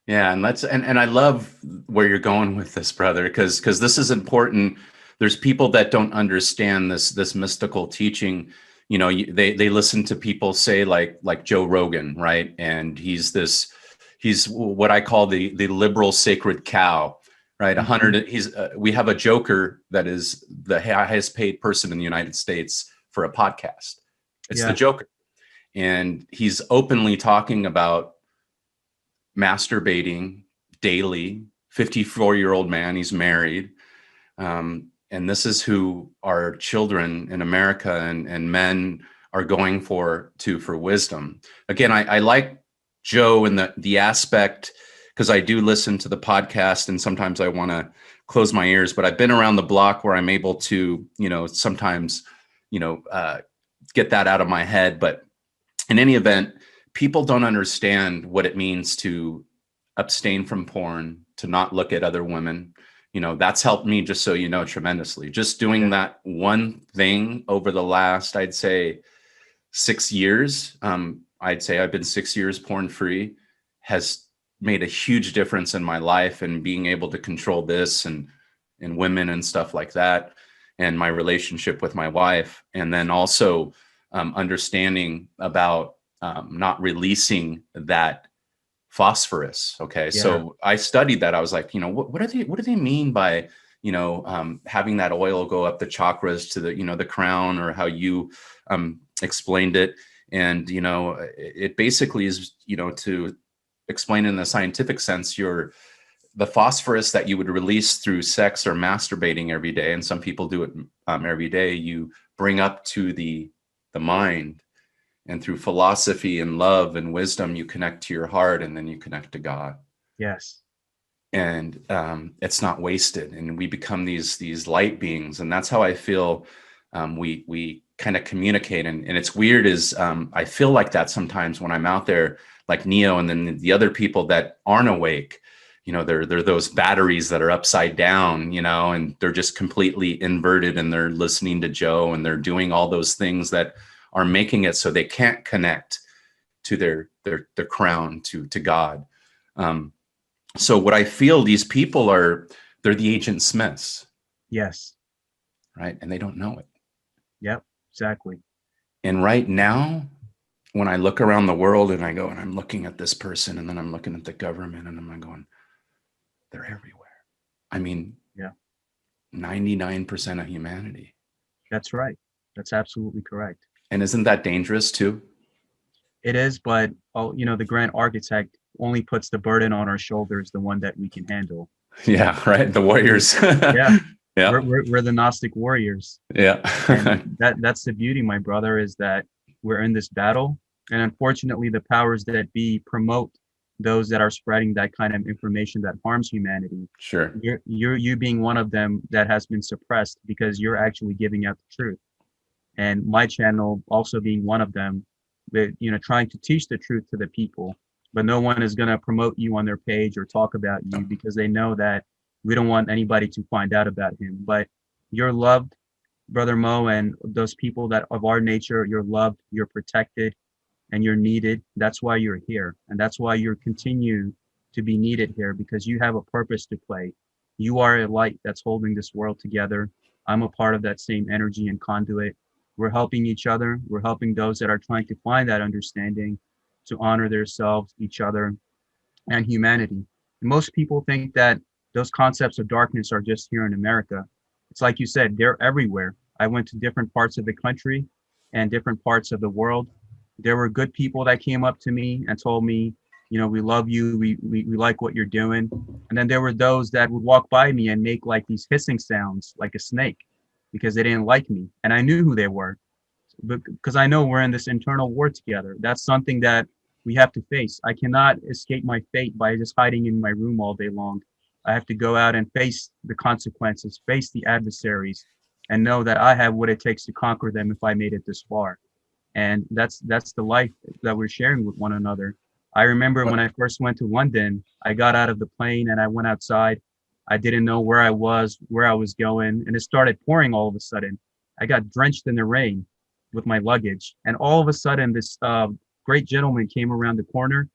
Yeah, and I love where you're going with this, brother, because this is important. There's people that don't understand this mystical teaching. They listen to people say like Joe Rogan, right? And he's what I call the liberal sacred cow, right? 100. We have a joker that is the highest paid person in the United States for a podcast. It's the Joker, and he's openly talking about masturbating daily. 54-year-old man, he's married, and this is who our children in America and men are going for wisdom. Again, I like Joe in the aspect, because I do listen to the podcast and sometimes I want to close my ears, but I've been around the block where I'm able to sometimes get that out of my head. But in any event, people don't understand what it means to abstain from porn, to not look at other women. That's helped me, just so you know, tremendously. Just doing that one thing over the last, I'd say, 6 years. I'd say I've been 6 years porn free, has made a huge difference in my life, and being able to control this and women and stuff like that, and my relationship with my wife. And then also understanding about not releasing that phosphorus. Okay. Yeah. So I studied that. I was like, what do they mean by, having that oil go up the chakras to the crown, or how you explained it. And, it basically is, to explain in the scientific sense, the phosphorus that you would release through sex or masturbating every day, and some people do it every day, you bring up to the mind. And through philosophy and love and wisdom, you connect to your heart, and then you connect to God. Yes. And it's not wasted, and we become these light beings. And that's how I feel we kind of communicate. And it's weird is I feel like that sometimes when I'm out there, like Neo, and then the other people that aren't awake, they're those batteries that are upside down, and they're just completely inverted, and they're listening to Joe, and they're doing all those things that are making it so they can't connect to their crown, to God. So what I feel, these people they're the Agent Smiths. Yes. Right. And they don't know it. Yep, exactly. And right now, when I look around the world and I go and I'm looking at this person, and then I'm looking at the government, and I'm going, they're everywhere. I mean, 99% of humanity. That's right. That's absolutely correct. And isn't that dangerous too? It is, but the grand architect only puts the burden on our shoulders, the one that we can handle. Yeah, right. The warriors. Yeah, Yeah. we're the Gnostic Warriors. Yeah. And that's the beauty, my brother, is that we're in this battle, and unfortunately the powers that be promote those that are spreading that kind of information that harms humanity. Sure. You being one of them that has been suppressed because you're actually giving out the truth, and my channel also being one of them, with trying to teach the truth to the people, but no one is going to promote you on their page or talk about you because they know that we don't want anybody to find out about him. But you're loved, Brother Moe, and those people that of our nature, you're loved, you're protected, and you're needed. That's why you're here, and that's why you continue to be needed here, because you have a purpose to play. You are a light that's holding this world together. I'm a part of that same energy and conduit. We're helping each other. We're helping those that are trying to find that understanding, to honor themselves, each other, and humanity. Most people think that those concepts of darkness are just here in America. It's like you said, they're everywhere. I went to different parts of the country and different parts of the world. There were good people that came up to me and told me, we love you, we like what you're doing. And then there were those that would walk by me and make like these hissing sounds like a snake because they didn't like me. And I knew who they were, because I know we're in this internal war together. That's something that we have to face. I cannot escape my fate by just hiding in my room all day long. I have to go out and face the consequences, face the adversaries, and know that I have what it takes to conquer them if I made it this far. And that's the life that we're sharing with one another. I remember when I first went to London, I got out of the plane and I went outside. I didn't know where I was going, and it started pouring all of a sudden. I got drenched in the rain with my luggage, and all of a sudden this great gentleman came around the corner,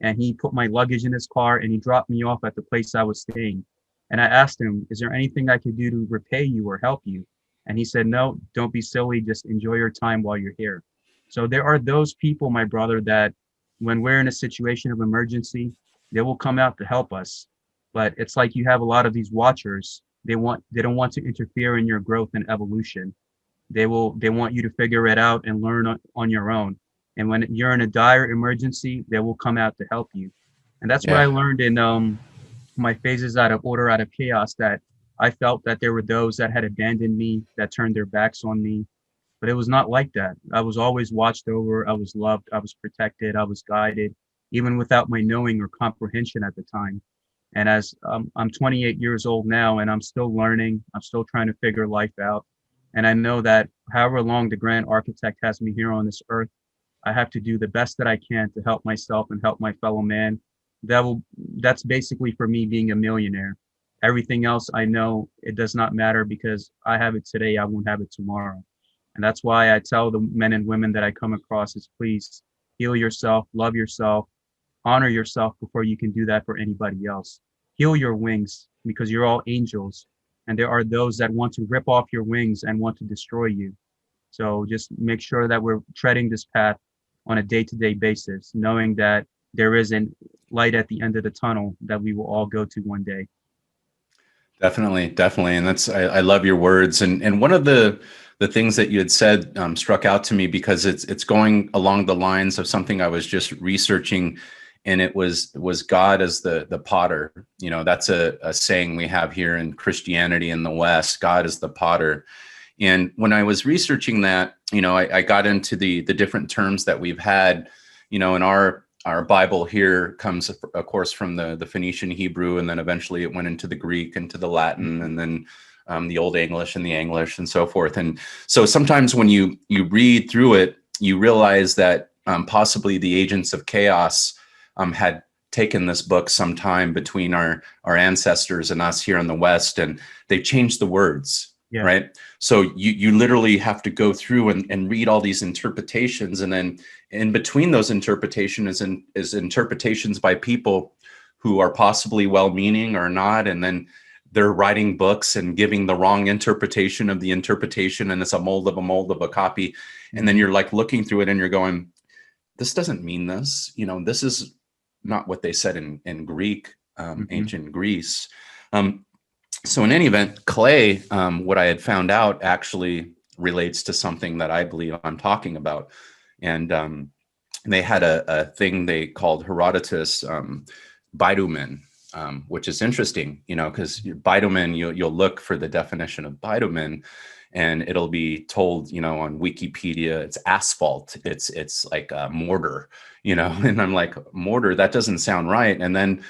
and he put my luggage in his car and he dropped me off at the place I was staying. And I asked him, is there anything I could do to repay you or help you? And he said, no, don't be silly, just enjoy your time while you're here. So there are those people, my brother, that when we're in a situation of emergency, they will come out to help us. But it's like you have a lot of these watchers. They don't want to interfere in your growth and evolution. They want you to figure it out and learn on your own. And when you're in a dire emergency, they will come out to help you. And that's what I Yeah. learned in my phases out of order, out of chaos, that I felt that there were those that had abandoned me, that turned their backs on me. But it was not like that. I was always watched over. I was loved. I was protected. I was guided, even without my knowing or comprehension at the time. And as I'm 28 years old now, and I'm still learning, I'm still trying to figure life out. And I know that however long the Grand Architect has me here on this earth, I have to do the best that I can to help myself and help my fellow man. That's basically for me being a millionaire. Everything else, I know it does not matter, because I have it today, I won't have it tomorrow. And that's why I tell the men and women that I come across is, please heal yourself, love yourself, honor yourself before you can do that for anybody else. Heal your wings, because you're all angels. And there are those that want to rip off your wings and want to destroy you. So just make sure that we're treading this path on a day-to-day basis, knowing that there is a light at the end of the tunnel that we will all go to one day. Definitely, definitely, and I love your words. And one of the things that you had said struck out to me, because it's going along the lines of something I was just researching, and it was God as the potter. That's a saying we have here in Christianity in the West. God is the potter. And when I was researching that, I got into the different terms that we've had. In our Bible here comes, of course, from the Phoenician Hebrew, and then eventually it went into the Greek and to the Latin, and then the Old English and the English and so forth. And so sometimes when you read through it, you realize that possibly the agents of chaos had taken this book sometime between our ancestors and us here in the West, and they changed the words. Yeah. Right. So you literally have to go through and read all these interpretations. And then in between those interpretations is interpretations by people who are possibly well-meaning or not. And then they're writing books and giving the wrong interpretation of the interpretation. And it's a mold of a copy. And then you're like looking through it and you're going, this doesn't mean this. This is not what they said in Greek, ancient Greece. So in any event, clay, what I had found out actually relates to something that I believe I'm talking about. And they had a thing they called Herodotus bitumen. which is interesting, because bitumen, you'll look for the definition of bitumen, and it'll be told, on Wikipedia, it's asphalt. It's like a mortar, and I'm like, mortar, that doesn't sound right. And then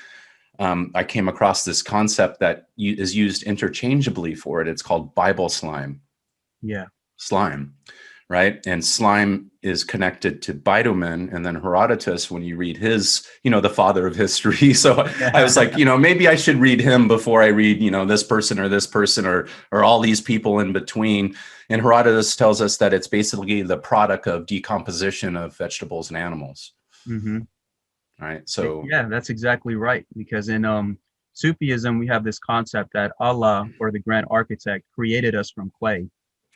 I came across this concept that is used interchangeably for it. It's called Bible slime. Yeah. Slime, right? And slime is connected to bitumen, and then Herodotus, when you read his, the father of history. So I was like, maybe I should read him before I read, this person or all these people in between. And Herodotus tells us that it's basically the product of decomposition of vegetables and animals. Mm-hmm. Right. So yeah, that's exactly right. Because in Sufism, we have this concept that Allah, or the Grand Architect, created us from clay.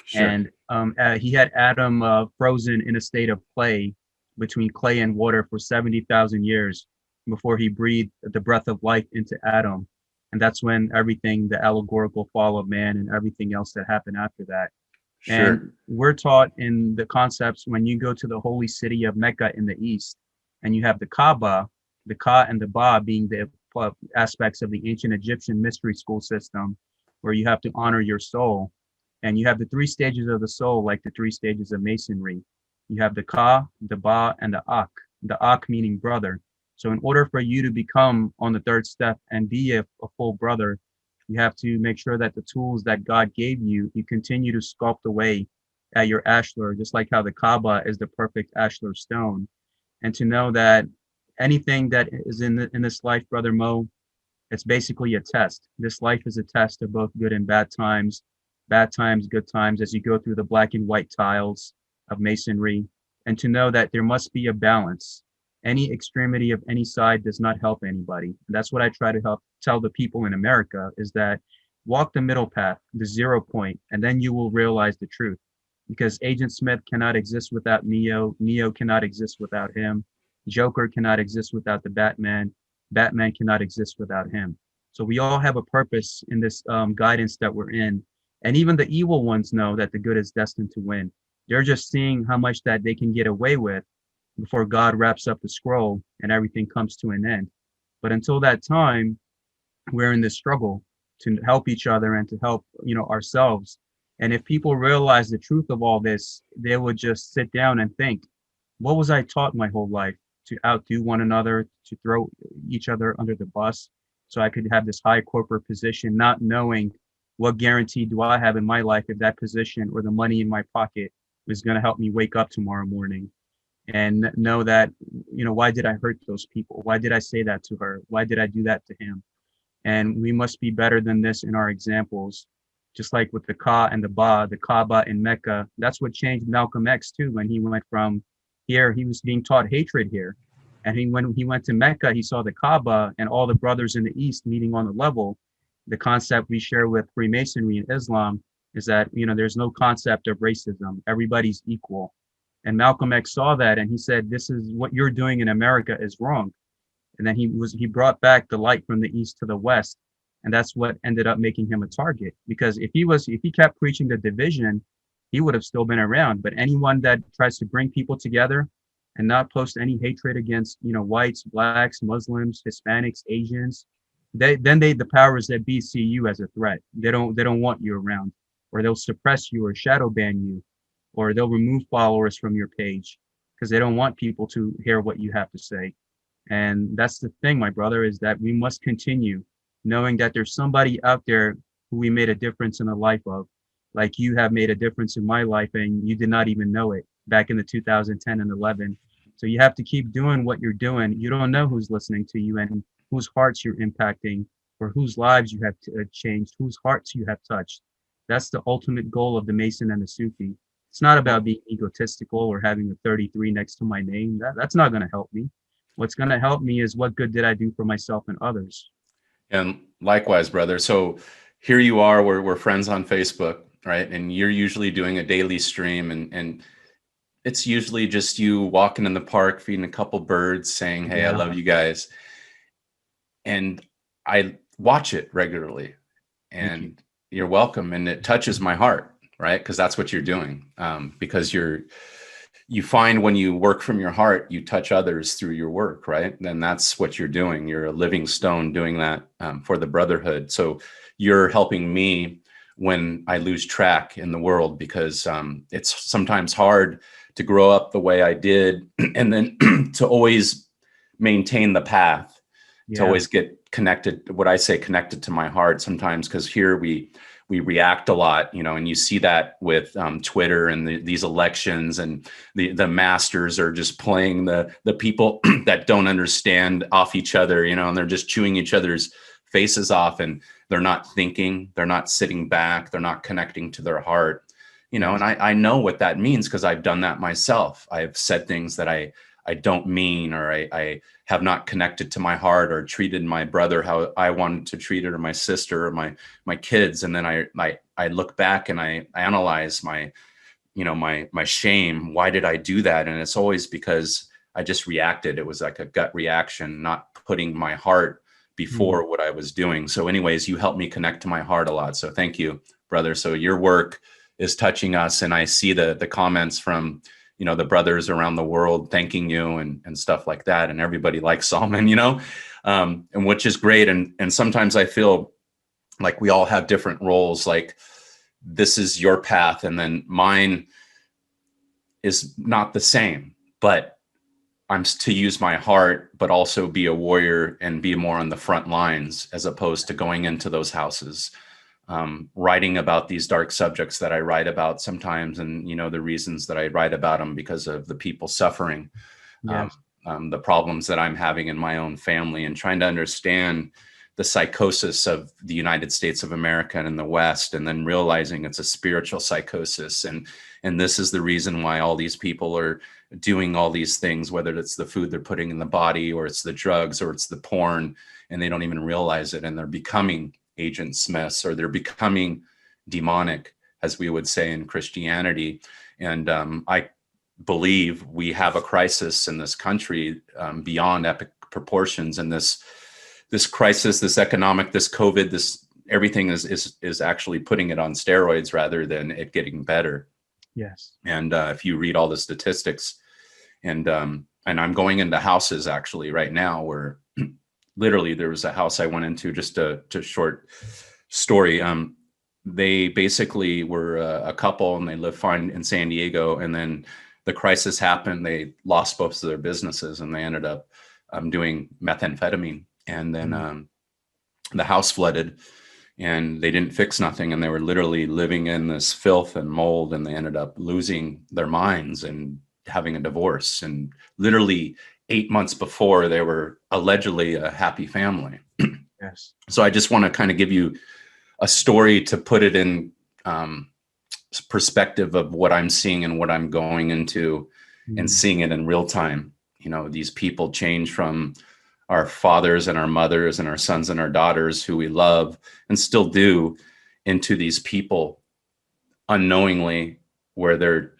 sure. And he had Adam frozen in a state of clay, between clay and water, for 70,000 years before he breathed the breath of life into Adam. And that's when everything, the allegorical fall of man and everything else that happened after that. Sure. And we're taught in the concepts, when you go to the holy city of Mecca in the east, and you have the Kaaba, the Ka and the Ba being the aspects of the ancient Egyptian mystery school system, where you have to honor your soul. And you have the three stages of the soul, like the three stages of masonry. You have the Ka, the Ba, and the Ak. The Ak meaning brother. So in order for you to become on the third step and be a full brother, you have to make sure that the tools that God gave you, you continue to sculpt away at your ashlar, just like how the Kaaba is the perfect ashlar stone. And to know that anything that is in this life, Brother Moe, it's basically a test. This life is a test of both good and bad times, good times, as you go through the black and white tiles of masonry. And to know that there must be a balance. Any extremity of any side does not help anybody. And that's what I try to tell the people in America, is that walk the middle path, the 0 point, and then you will realize the truth. Because Agent Smith cannot exist without Neo. Neo cannot exist without him. Joker cannot exist without the Batman. Batman cannot exist without him. So we all have a purpose in this guidance that we're in. And even the evil ones know that the good is destined to win. They're just seeing how much that they can get away with before God wraps up the scroll and everything comes to an end. But until that time, we're in this struggle to help each other and to help, ourselves. And if people realize the truth of all this, they would just sit down and think, what was I taught my whole life? To outdo one another, to throw each other under the bus, so I could have this high corporate position, not knowing what guarantee do I have in my life if that position or the money in my pocket is going to help me wake up tomorrow morning and know that, why did I hurt those people? Why did I say that to her? Why did I do that to him? And we must be better than this in our examples. Just like with the Ka and the Ba, the Kaaba in Mecca, that's what changed Malcolm X too. When he went from here, he was being taught hatred here. And when he went to Mecca, he saw the Kaaba and all the brothers in the East meeting on the level. The concept we share with Freemasonry and Islam is that, there's no concept of racism. Everybody's equal. And Malcolm X saw that, and he said, this is what you're doing in America is wrong. And then he brought back the light from the East to the West. And that's what ended up making him a target. Because if he kept preaching the division, he would have still been around. But anyone that tries to bring people together and not post any hatred against, whites, blacks, Muslims, Hispanics, Asians, the powers that be see you as a threat. They don't want you around, or they'll suppress you or shadow ban you, or they'll remove followers from your page because they don't want people to hear what you have to say. And that's the thing, my brother, is that we must continue knowing that there's somebody out there who we made a difference in the life of, like you have made a difference in my life and you did not even know it back in the 2010 and 11. So you have to keep doing what you're doing. You don't know who's listening to you and whose hearts you're impacting, or whose lives you have changed, whose hearts you have touched. That's the ultimate goal of the Mason and the Sufi. It's not about being egotistical or having a 33 next to my name. That's not going to help me. What's going to help me is what good did I do for myself and others. And likewise, brother. So here you are, we're friends on Facebook, right? And you're usually doing a daily stream, and it's usually just you walking in the park, feeding a couple birds, saying, hey, I love you guys. And I watch it regularly, and you're welcome. And it touches my heart, right? Because that's what you're doing. Because you're you find when you work from your heart, you touch others through your work, right? Then that's what you're doing. You're a living stone doing that for the brotherhood. So you're helping me when I lose track in the world, because it's sometimes hard to grow up the way I did and then to always maintain the path, to Yeah. always get connected, what I say, connected to my heart sometimes, because here we react a lot, and you see that with Twitter and these elections, and the masters are just playing the people that don't understand off each other, and they're just chewing each other's faces off, and they're not thinking, they're not sitting back, they're not connecting to their heart, and I know what that means, because I've done that myself. I've said things that I don't mean, or I have not connected to my heart, or treated my brother how I wanted to treat it, or my sister, or my kids. And then I look back and I analyze my shame. Why did I do that? And it's always because I just reacted. It was like a gut reaction, not putting my heart before what I was doing. So anyways, you helped me connect to my heart a lot. So thank you, brother. So your work is touching us. And I see the comments from, the brothers around the world thanking you and stuff like that. And everybody likes Salman, and which is great. And sometimes I feel like we all have different roles. Like, this is your path, and then mine is not the same, but I'm to use my heart, but also be a warrior and be more on the front lines, as opposed to going into those houses, writing about these dark subjects that I write about sometimes. And, the reasons that I write about them, because of the people suffering, Yes. the problems that I'm having in my own family, and trying to understand the psychosis of the United States of America and in the West, and then realizing it's a spiritual psychosis. And this is the reason why all these people are doing all these things, whether it's the food they're putting in the body, or it's the drugs, or it's the porn, and they don't even realize it. And they're becoming Agent Smiths, or they're becoming demonic, as we would say in Christianity. And I believe we have a crisis in this country beyond epic proportions. And this crisis, this economic, this COVID, this everything is actually putting it on steroids rather than it getting better. Yes. And if you read all the statistics, and I'm going into houses actually right now where literally there was a house I went into, just a short story. They basically were a couple, and they lived fine in San Diego. And then the crisis happened. They lost both of their businesses, and they ended up doing methamphetamine. And then the house flooded, and they didn't fix nothing. And they were literally living in this filth and mold, and they ended up losing their minds and having a divorce. And literally 8 months before, they were allegedly a happy family. Yes. So I just want to kind of give you a story to put it in perspective of what I'm seeing and what I'm going into, and seeing it in real time. These people change from our fathers and our mothers and our sons and our daughters, who we love and still do, into these people unknowingly, where they're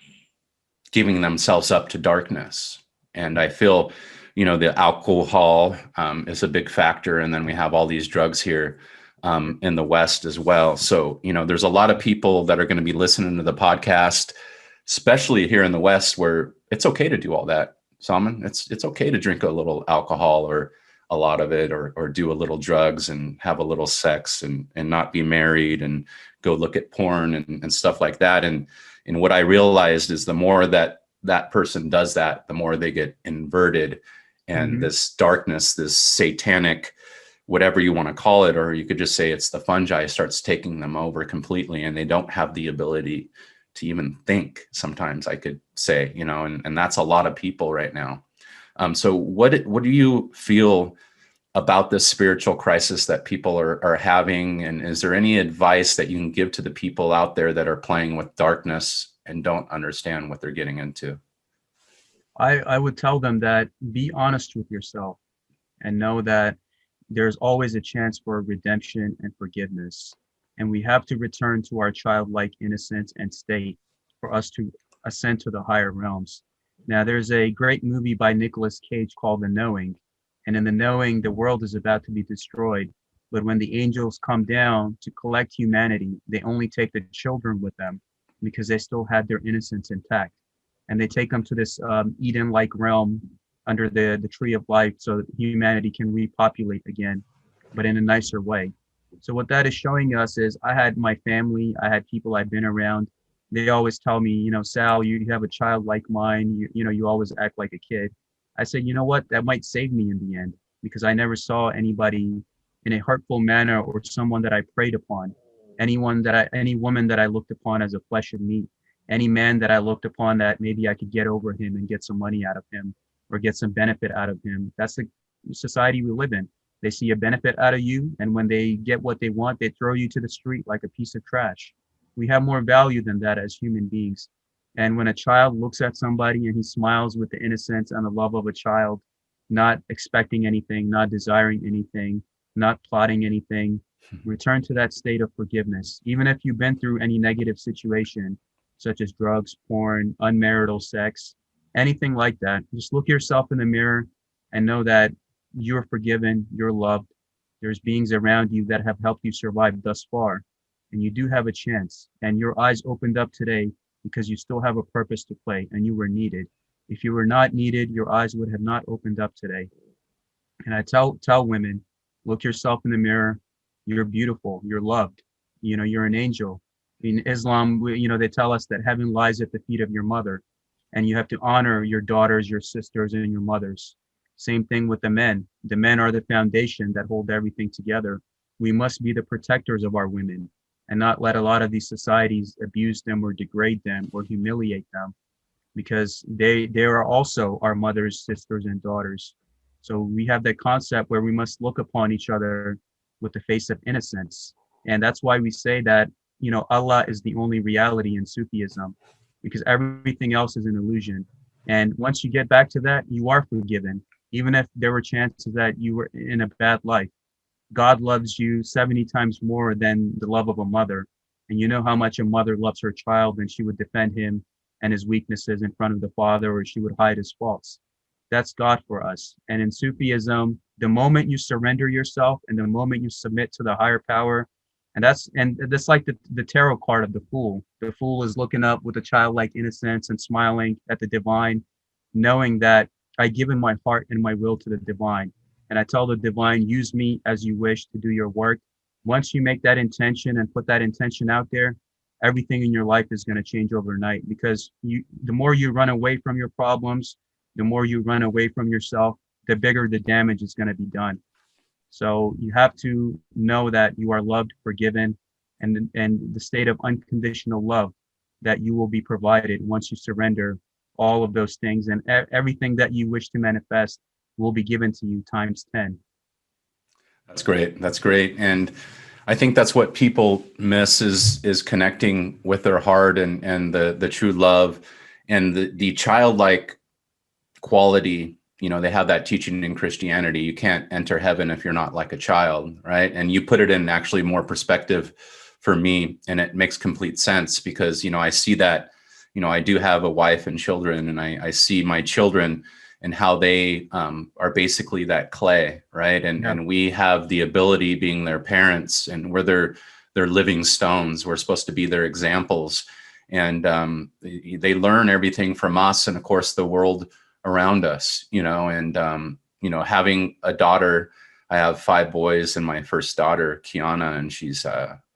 giving themselves up to darkness. And I feel, the alcohol is a big factor. And then we have all these drugs here in the West as well. So, there's a lot of people that are going to be listening to the podcast, especially here in the West, where it's okay to do all that. Salman, it's okay to drink a little alcohol, or a lot of it, or do a little drugs, and have a little sex, and not be married, and go look at porn and stuff like that. And what I realized is, the more that person does that, the more they get inverted, and this darkness, this satanic, whatever you want to call it, or you could just say it's the fungi, starts taking them over completely, and they don't have the ability to even think. Sometimes I could say, and that's a lot of people right now. So what do you feel about this spiritual crisis that people are having? And is there any advice that you can give to the people out there that are playing with darkness and don't understand what they're getting into? I would tell them that be honest with yourself, and know that there's always a chance for redemption and forgiveness. And we have to return to our childlike innocence and state for us to ascend to the higher realms. Now, there's a great movie by Nicolas Cage called The Knowing. And in The Knowing, the world is about to be destroyed. But when the angels come down to collect humanity, they only take the children with them, because they still had their innocence intact. and they take them to this Eden-like realm under the tree of life so that humanity can repopulate again, but in a nicer way. So what that is showing us is I had my family, I had people I've been around. They always tell me, Sal, you have a child like mine. You always act like a kid. I said, you know what? That might save me in the end because I never saw anybody in a hurtful manner or someone that I preyed upon. Any woman that I looked upon as a flesh and meat, any man that I looked upon that maybe I could get over him and get some money out of him or get some benefit out of him. That's the society we live in. They see a benefit out of you, and when they get what they want, they throw you to the street like a piece of trash. We have more value than that as human beings. And when a child looks at somebody and he smiles with the innocence and the love of a child, not expecting anything, not desiring anything, not plotting anything, return to that state of forgiveness. Even if you've been through any negative situation, such as drugs, porn, unmarital sex, anything like that, just look yourself in the mirror and know that you're forgiven, you're loved. There's beings around you that have helped you survive thus far, and you do have a chance. And your eyes opened up today because you still have a purpose to play and you were needed. If you were not needed, your eyes would have not opened up today. And I tell women, look yourself in the mirror. You're beautiful. You're loved. You're an angel. In Islam, they tell us that heaven lies at the feet of your mother, and you have to honor your daughters, your sisters, and your mothers. Same thing with the men. The men are the foundation that hold everything together. We must be the protectors of our women and not let a lot of these societies abuse them or degrade them or humiliate them, because they are also our mothers, sisters, and daughters. So we have that concept where we must look upon each other with the face of innocence. And that's why we say that, Allah is the only reality in Sufism, because everything else is an illusion. And once you get back to that, you are forgiven. Even if there were chances that you were in a bad life, God loves you 70 times more than the love of a mother. And you know how much a mother loves her child, and she would defend him and his weaknesses in front of the father, or she would hide his faults. That's God for us. And in Sufism, the moment you surrender yourself and the moment you submit to the higher power, and that's like the tarot card of the fool. The fool is looking up with a childlike innocence and smiling at the divine, knowing that I given my heart and my will to the divine. And I tell the divine, use me as you wish to do your work. Once you make that intention and put that intention out there, everything in your life is going to change overnight, because the more you run away from your problems, the more you run away from yourself, the bigger the damage is going to be done. So you have to know that you are loved, forgiven, and the state of unconditional love that you will be provided once you surrender all of those things, and everything that you wish to manifest will be given to you times 10. That's great. That's great. And I think that's what people miss is connecting with their heart and the true love and the childlike quality. They have that teaching in Christianity. You can't enter heaven if you're not like a child, right? And you put it in actually more perspective for me, and it makes complete sense because, I see that, I do have a wife and children, and I see my children and how they are basically that clay, right? And we have the ability, being their parents, and we're their living stones. We're supposed to be their examples, and they learn everything from us, and of course the world around us. And having a daughter, I have 5 boys, and my first daughter, Kiana, and she's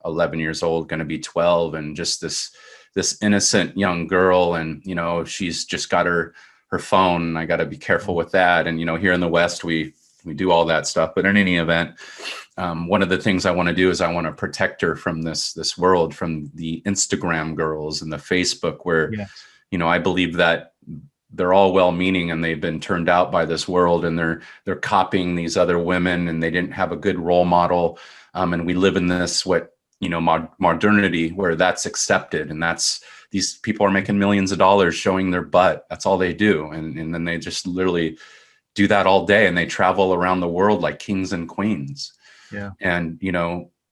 11 years old, going to be 12, and just this innocent young girl, and she's just got her phone, and I got to be careful with that. And here in the West, we do all that stuff. But in any event, one of the things I want to do is I want to protect her from this world, from the Instagram girls and the Facebook, where I believe that they're all well-meaning and they've been turned out by this world, and they're copying these other women, and they didn't have a good role model. And we live in this modernity where that's accepted, and these people are making millions of dollars showing their butt. That's all they do. And then they just literally do that all day, and they travel around the world like kings and queens. Yeah. And,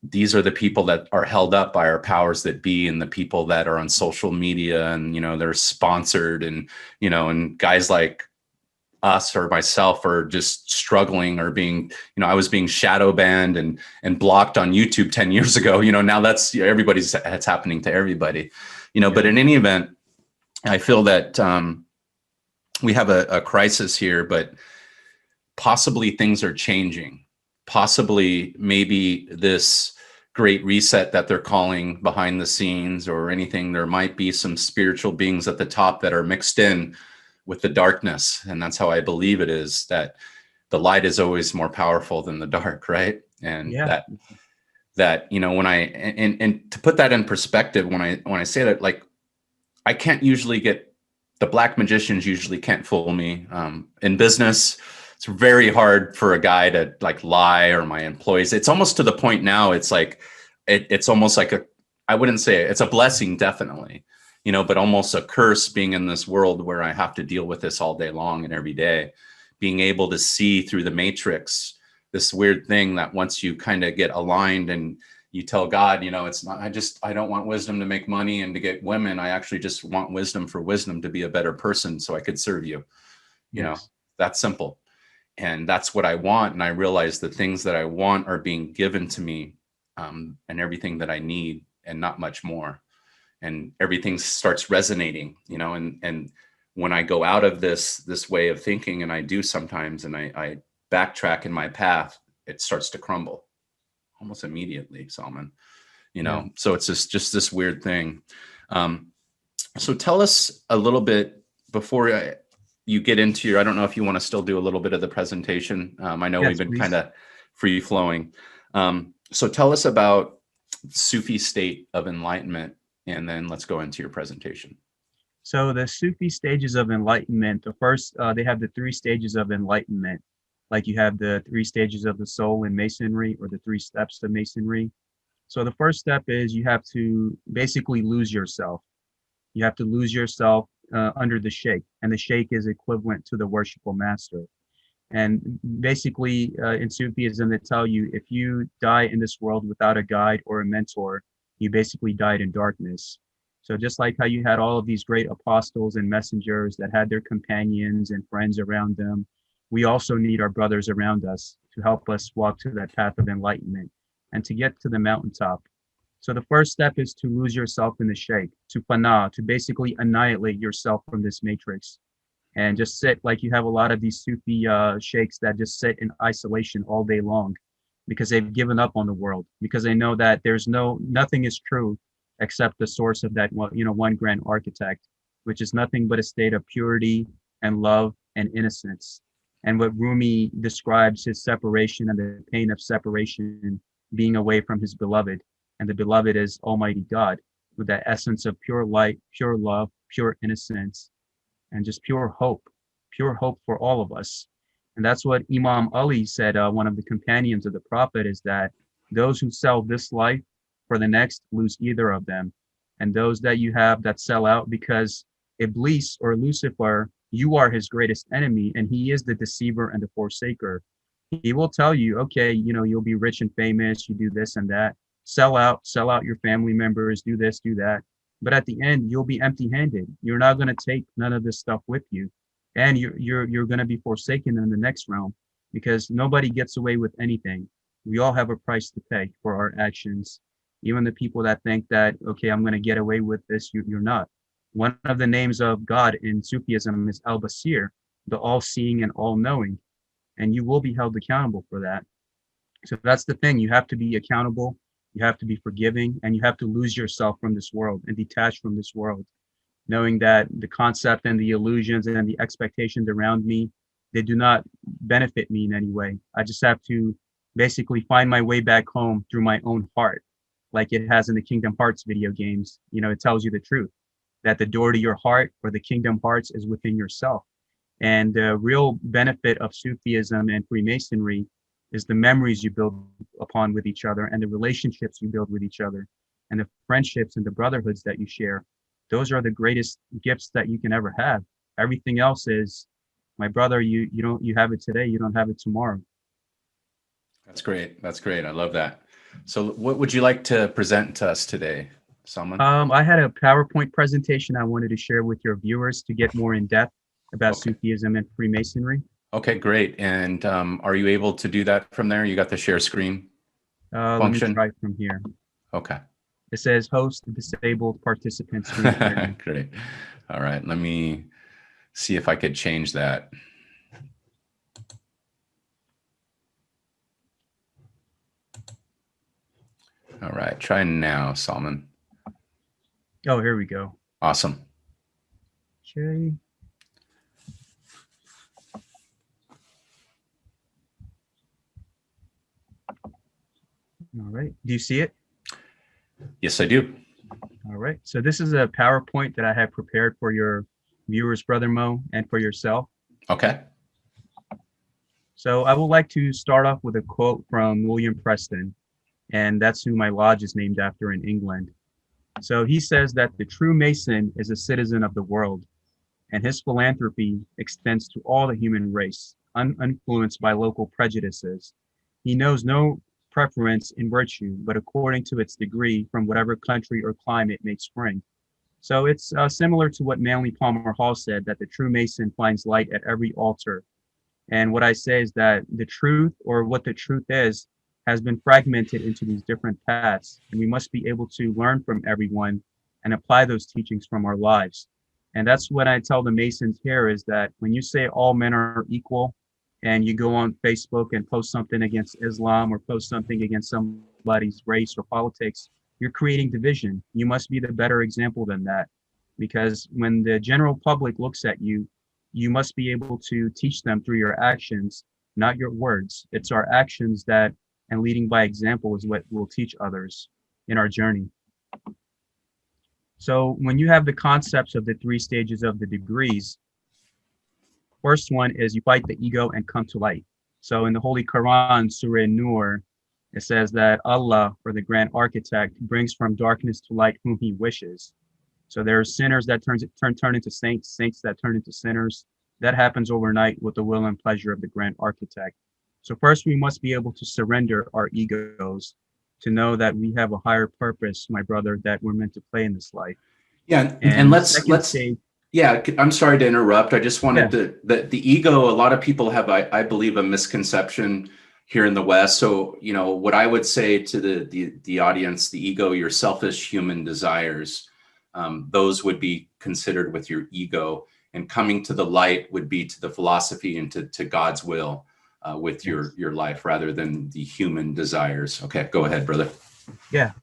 these are the people that are held up by our powers that be, and the people that are on social media, and, they're sponsored, and, and guys like us or myself are just struggling, or being, I was being shadow banned and blocked on YouTube 10 years ago. Now that's it's happening to everybody, but in any event, I feel that we have a crisis here, but possibly things are changing. Possibly maybe this great reset that they're calling behind the scenes or anything, there might be some spiritual beings at the top that are mixed in with the darkness. And that's how I believe it is, that the light is always more powerful than the dark, right? And Yeah. that you know, when I and to put that in perspective, when I say that, like, I can't usually get, the black magicians usually can't fool me. In business, it's very hard for a guy to like lie, or my employees. It's almost to the point now, it's like, it's almost like I wouldn't say it's a blessing, definitely, you know, but almost a curse being in this world where I have to deal with this all day long and every day, being able to see through the matrix, this weird thing that once you kind of get aligned and you tell God, you know, it's not, I don't want wisdom to make money and to get women. I actually just want wisdom for wisdom, to be a better person so I could serve you. You know, Yes. that's simple. And that's what I want. And I realize the things that I want are being given to me, and everything that I need, and not much more. And everything starts resonating, you know, and when I go out of this way of thinking, and I do sometimes, and I backtrack in my path, it starts to crumble almost immediately, Salman. You Yeah. know, so it's just this weird thing. So tell us a little bit before you get into your, I don't know if you want to still do a little bit of the presentation. I know we've Yes, been kind please. of free flowing. So tell us about Sufi state of enlightenment, and then let's go into your presentation. So the Sufi stages of enlightenment, the first, they have the three stages of enlightenment. Like you have the three stages of the soul in Masonry, or the three steps of Masonry. So the first step is you have to basically lose yourself. You have to lose yourself under the sheikh, and the sheikh is equivalent to the worshipful master. And basically, in Sufism, they tell you if you die in this world without a guide or a mentor, you basically died in darkness. So just like how you had all of these great apostles and messengers that had their companions and friends around them, we also need our brothers around us to help us walk to that path of enlightenment and to get to the mountaintop. So the first step is to lose yourself in the sheikh, to fana, to basically annihilate yourself from this matrix and just sit, like you have a lot of these Sufi sheikhs that just sit in isolation all day long because they've given up on the world, because they know that there's nothing is true except the source of that one, one grand architect, which is nothing but a state of purity and love and innocence. And what Rumi describes his separation and the pain of separation, being away from his beloved, and the beloved is Almighty God, with that essence of pure light, pure love, pure innocence, and just pure hope for all of us. And that's what Imam Ali said, one of the companions of the Prophet, is that those who sell this life for the next lose either of them. And those that you have that sell out because Iblis, or Lucifer, you are his greatest enemy, and he is the deceiver and the forsaker. He will tell you, okay, you'll be rich and famous, you do this and that, sell out your family members, do this, do that. But at the end, you'll be empty-handed. You're not going to take none of this stuff with you, and you're going to be forsaken in the next realm, because nobody gets away with anything. We all have a price to pay for our actions. Even the people that think that, okay, I'm going to get away with this, you're not. One of the names of God in Sufism is Al-Basir, the all-seeing and all-knowing, and you will be held accountable for that. So that's the thing. You have to be accountable, you have to be forgiving, and you have to lose yourself from this world and detach from this world, knowing that the concept and the illusions and the expectations around me, they do not benefit me in any way. I just have to basically find my way back home through my own heart, like it has in the Kingdom Hearts video games. It tells you the truth, that the door to your heart, or the Kingdom Hearts, is within yourself. And the real benefit of Sufism and Freemasonry is the memories you build upon with each other, and the relationships you build with each other, and the friendships and the brotherhoods that you share. Those are the greatest gifts that you can ever have. Everything else is, my brother, you have it today, you don't have it tomorrow. That's great. That's great. I love that. So what would you like to present to us today, Salman? I had a PowerPoint presentation I wanted to share with your viewers to get more in depth about Okay. Sufism and Freemasonry. Okay, great. And are you able to do that from there? You got the share screen Let me function? try from here. Okay. It says host disabled participant screen sharing. Great. All right, let me see if I could change that. All right, try now, Salman. Oh, here we go. Awesome. Okay. All right. Do you see it? Yes, I do. All right. So this is a PowerPoint that I have prepared for your viewers, Brother Moe, and for yourself. Okay. So I would like to start off with a quote from William Preston, and that's who my lodge is named after in England. So he says that the true Mason is a citizen of the world, and his philanthropy extends to all the human race, uninfluenced by local prejudices. He knows no preference in virtue, but according to its degree from whatever country or climate may spring. So it's similar to what Manly Palmer Hall said, that the true Mason finds light at every altar. And what I say is that the truth, or what the truth is, has been fragmented into these different paths, and we must be able to learn from everyone and apply those teachings from our lives. And that's what I tell the Masons here, is that when you say all men are equal, and you go on Facebook and post something against Islam or post something against somebody's race or politics, you're creating division. You must be the better example than that, because when the general public looks at you, you must be able to teach them through your actions, not your words. It's our actions that, and leading by example, is what will teach others in our journey. So when you have the concepts of the 3 stages of the degrees, first one is you fight the ego and come to light. So in the Holy Quran, Surah Nur, it says that Allah, or the Grand Architect, brings from darkness to light whom he wishes. So there are sinners that turn into saints, saints that turn into sinners. That happens overnight with the will and pleasure of the Grand Architect. So first, we must be able to surrender our egos to know that we have a higher purpose, my brother, that we're meant to play in this life. Yeah, And let's stage, yeah, I'm sorry to interrupt. I just wanted yeah. the ego, a lot of people have, I believe, a misconception here in the West. So, you know, what I would say to the audience, the ego, your selfish human desires, those would be considered with your ego, and coming to the light would be to the philosophy and to God's will with your life, rather than the human desires. Okay, go ahead, brother. Yeah,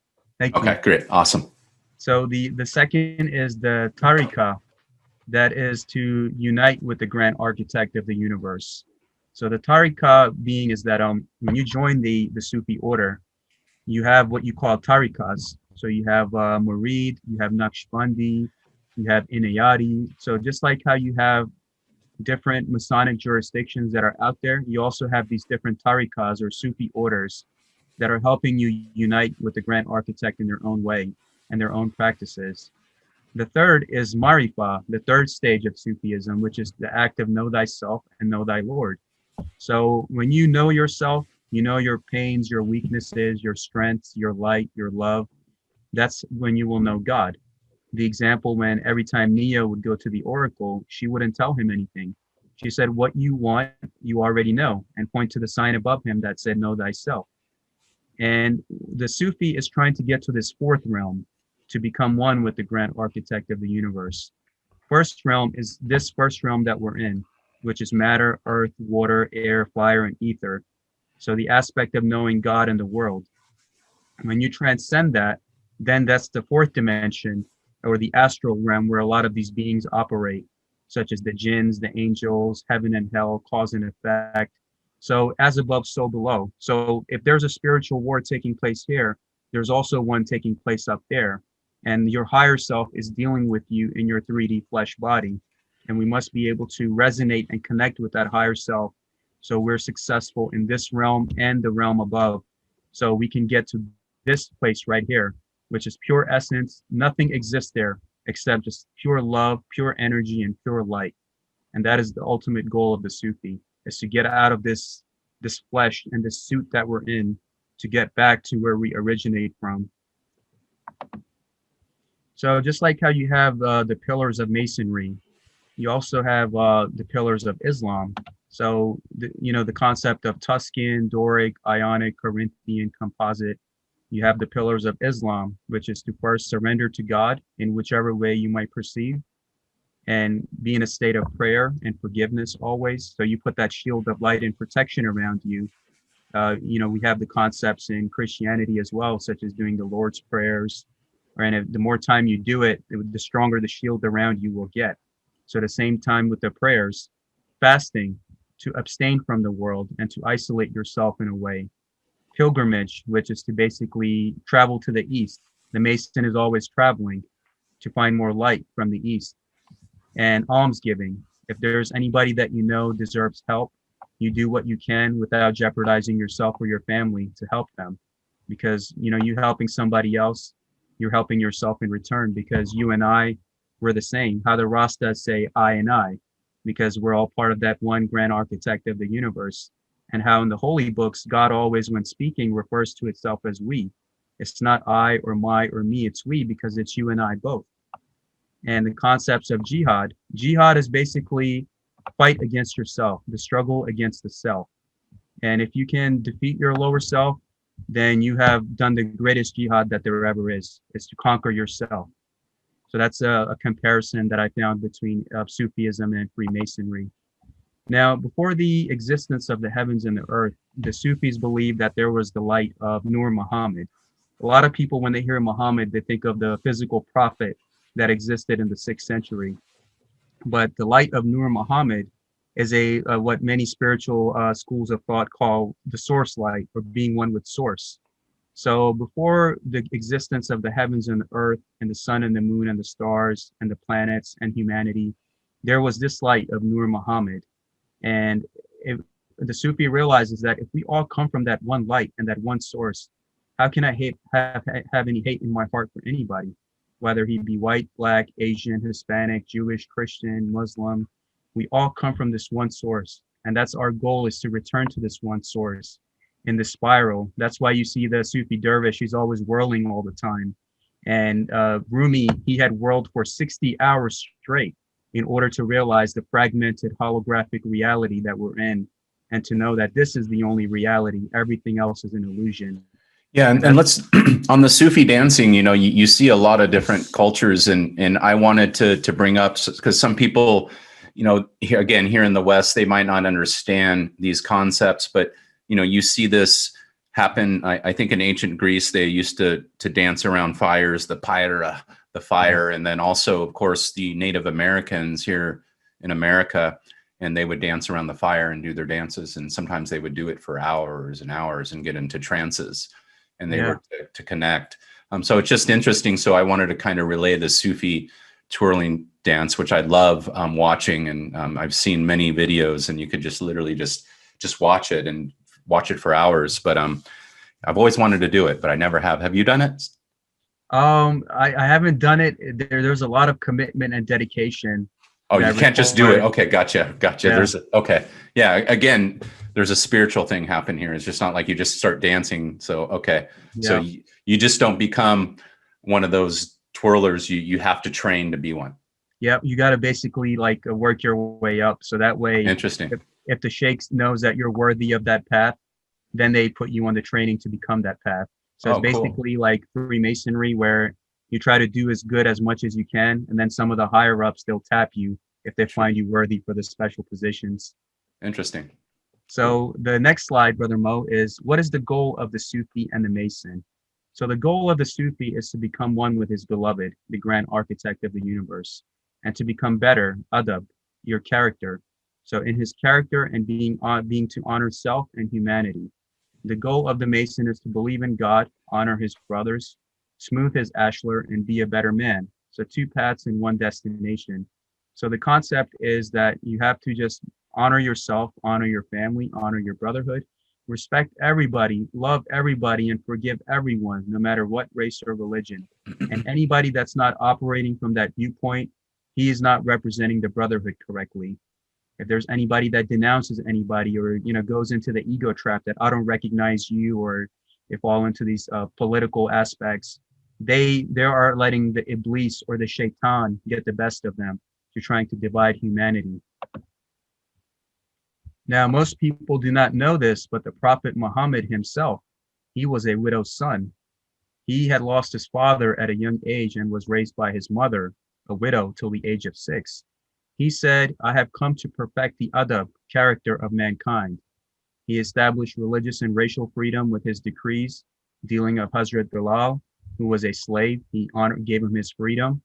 thank you. Okay, great, awesome. So the second is the Tarika, that is to unite with the Grand Architect of the universe. So the Tarika being is that when you join the Sufi order, you have what you call tarikas. So you have Murid, you have Naqshbandi, you have Inayati. So just like how you have different Masonic jurisdictions that are out there, you also have these different tarikas or Sufi orders that are helping you unite with the Grand Architect in their own way and their own practices. The third is Marifa, the third stage of Sufism, which is the act of know thyself and know thy Lord. So when you know yourself, you know your pains, your weaknesses, your strengths, your light, your love, that's when you will know God. The example, when every time Nia would go to the oracle, she wouldn't tell him anything. She said, what you want, you already know, and point to the sign above him that said, know thyself. And the Sufi is trying to get to this fourth realm, to become one with the Grand Architect of the universe. First realm is this first realm that we're in, which is matter, earth, water, air, fire, and ether. So the aspect of knowing God and the world. When you transcend that, then that's the fourth dimension, or the astral realm, where a lot of these beings operate, such as the jinns, the angels, heaven and hell, cause and effect. So as above, so below. So if there's a spiritual war taking place here, there's also one taking place up there. And your higher self is dealing with you in your 3D flesh body. And we must be able to resonate and connect with that higher self, so we're successful in this realm and the realm above. So we can get to this place right here, which is pure essence. Nothing exists there except just pure love, pure energy, and pure light. And that is the ultimate goal of the Sufi, is to get out of this flesh and this suit that we're in, to get back to where we originate from. So just like how you have the pillars of Masonry, you also have the pillars of Islam. So the concept of Tuscan, Doric, Ionic, Corinthian, Composite. You have the pillars of Islam, which is to first surrender to God in whichever way you might perceive. and be in a state of prayer and forgiveness always. So you put that shield of light and protection around you. We have the concepts in Christianity as well, such as doing the Lord's prayers. And the more time you do it, the stronger the shield around you will get. So at the same time with the prayers, fasting to abstain from the world and to isolate yourself in a way. Pilgrimage, which is to basically travel to the east. The Mason is always traveling to find more light from the east. And almsgiving. If there's anybody that you know deserves help, you do what you can without jeopardizing yourself or your family to help them. Because, you helping somebody else, you're helping yourself in return, because you and I, we're the same. How the Rastas say I and I, because we're all part of that one grand architect of the universe. And how in the holy books, God always, when speaking, refers to itself as we. It's not I or my or me, it's we, because it's you and I both. And the concepts of jihad. Jihad is basically fight against yourself, the struggle against the self. And if you can defeat your lower self, then you have done the greatest jihad that there ever is to conquer yourself. So that's a comparison that I found between Sufism and Freemasonry. Now, before the existence of the heavens and the earth, the Sufis believed that there was the light of Nur Muhammad. A lot of people, when they hear Muhammad, they think of the physical prophet that existed in the 6th century. But the light of Nur Muhammad is what many spiritual schools of thought call the source light, or being one with source. So before the existence of the heavens and the earth and the sun and the moon and the stars and the planets and humanity, there was this light of Nur Muhammad. And the Sufi realizes that if we all come from that one light and that one source, how can I have any hate in my heart for anybody? Whether he be white, black, Asian, Hispanic, Jewish, Christian, Muslim, we all come from this one source. And that's our goal, is to return to this one source in the spiral. That's why you see the Sufi dervish, he's always whirling all the time. And Rumi, he had whirled for 60 hours straight in order to realize the fragmented holographic reality that we're in, and to know that this is the only reality. Everything else is an illusion. Yeah, and let's on the Sufi dancing, you see a lot of different cultures, and I wanted to bring up, because some people, here in the West, they might not understand these concepts, but you see this happen. I think in ancient Greece, they used to dance around fires, the pyra, the fire, and then also, of course, the Native Americans here in America, and they would dance around the fire and do their dances, and sometimes they would do it for hours and hours and get into trances. And they were to connect. So it's just interesting. So I wanted to kind of relay the Sufi twirling dance, which I love watching. And I've seen many videos, and you could just literally just watch it and watch it for hours. But I've always wanted to do it, but I never have. Have you done it? I haven't done it. There's a lot of commitment and dedication. Oh, you can't just do it. Okay, gotcha. Yeah. Again, there's a spiritual thing happen here. It's just not like you just start dancing. So, okay. Yeah. So you just don't become one of those twirlers. You have to train to be one. Yeah, you got to basically work your way up. So that way, interesting. If the sheikhs knows that you're worthy of that path, then they put you on the training to become that path. So it's basically cool. Like Freemasonry, where you try to do as good as much as you can, and then some of the higher ups, they'll tap you if they find you worthy for the special positions. Interesting. So the next slide, Brother Moe, is what is the goal of the Sufi and the Mason? So the goal of the Sufi is to become one with his beloved, the grand architect of the universe, and to become better, adab, your character. So in his character and being to honor self and humanity. The goal of the Mason is to believe in God, honor his brothers, smooth his ashlar, and be a better man. So 2 paths and 1 destination. So the concept is that you have to just honor yourself, honor your family, honor your brotherhood, respect everybody, love everybody, and forgive everyone, no matter what race or religion. And anybody that's not operating from that viewpoint, he is not representing the brotherhood correctly. If there's anybody that denounces anybody, or goes into the ego trap that I don't recognize you, or they fall into these political aspects, they are letting the Iblis or the Shaitan get the best of them. They're trying to divide humanity. Now, most people do not know this, but the Prophet Muhammad himself, he was a widow's son. He had lost his father at a young age and was raised by his mother, a widow, till the age of 6. He said, I have come to perfect the adab, character of mankind. He established religious and racial freedom with his decrees, dealing of Hazrat Bilal, who was a slave. He gave him his freedom,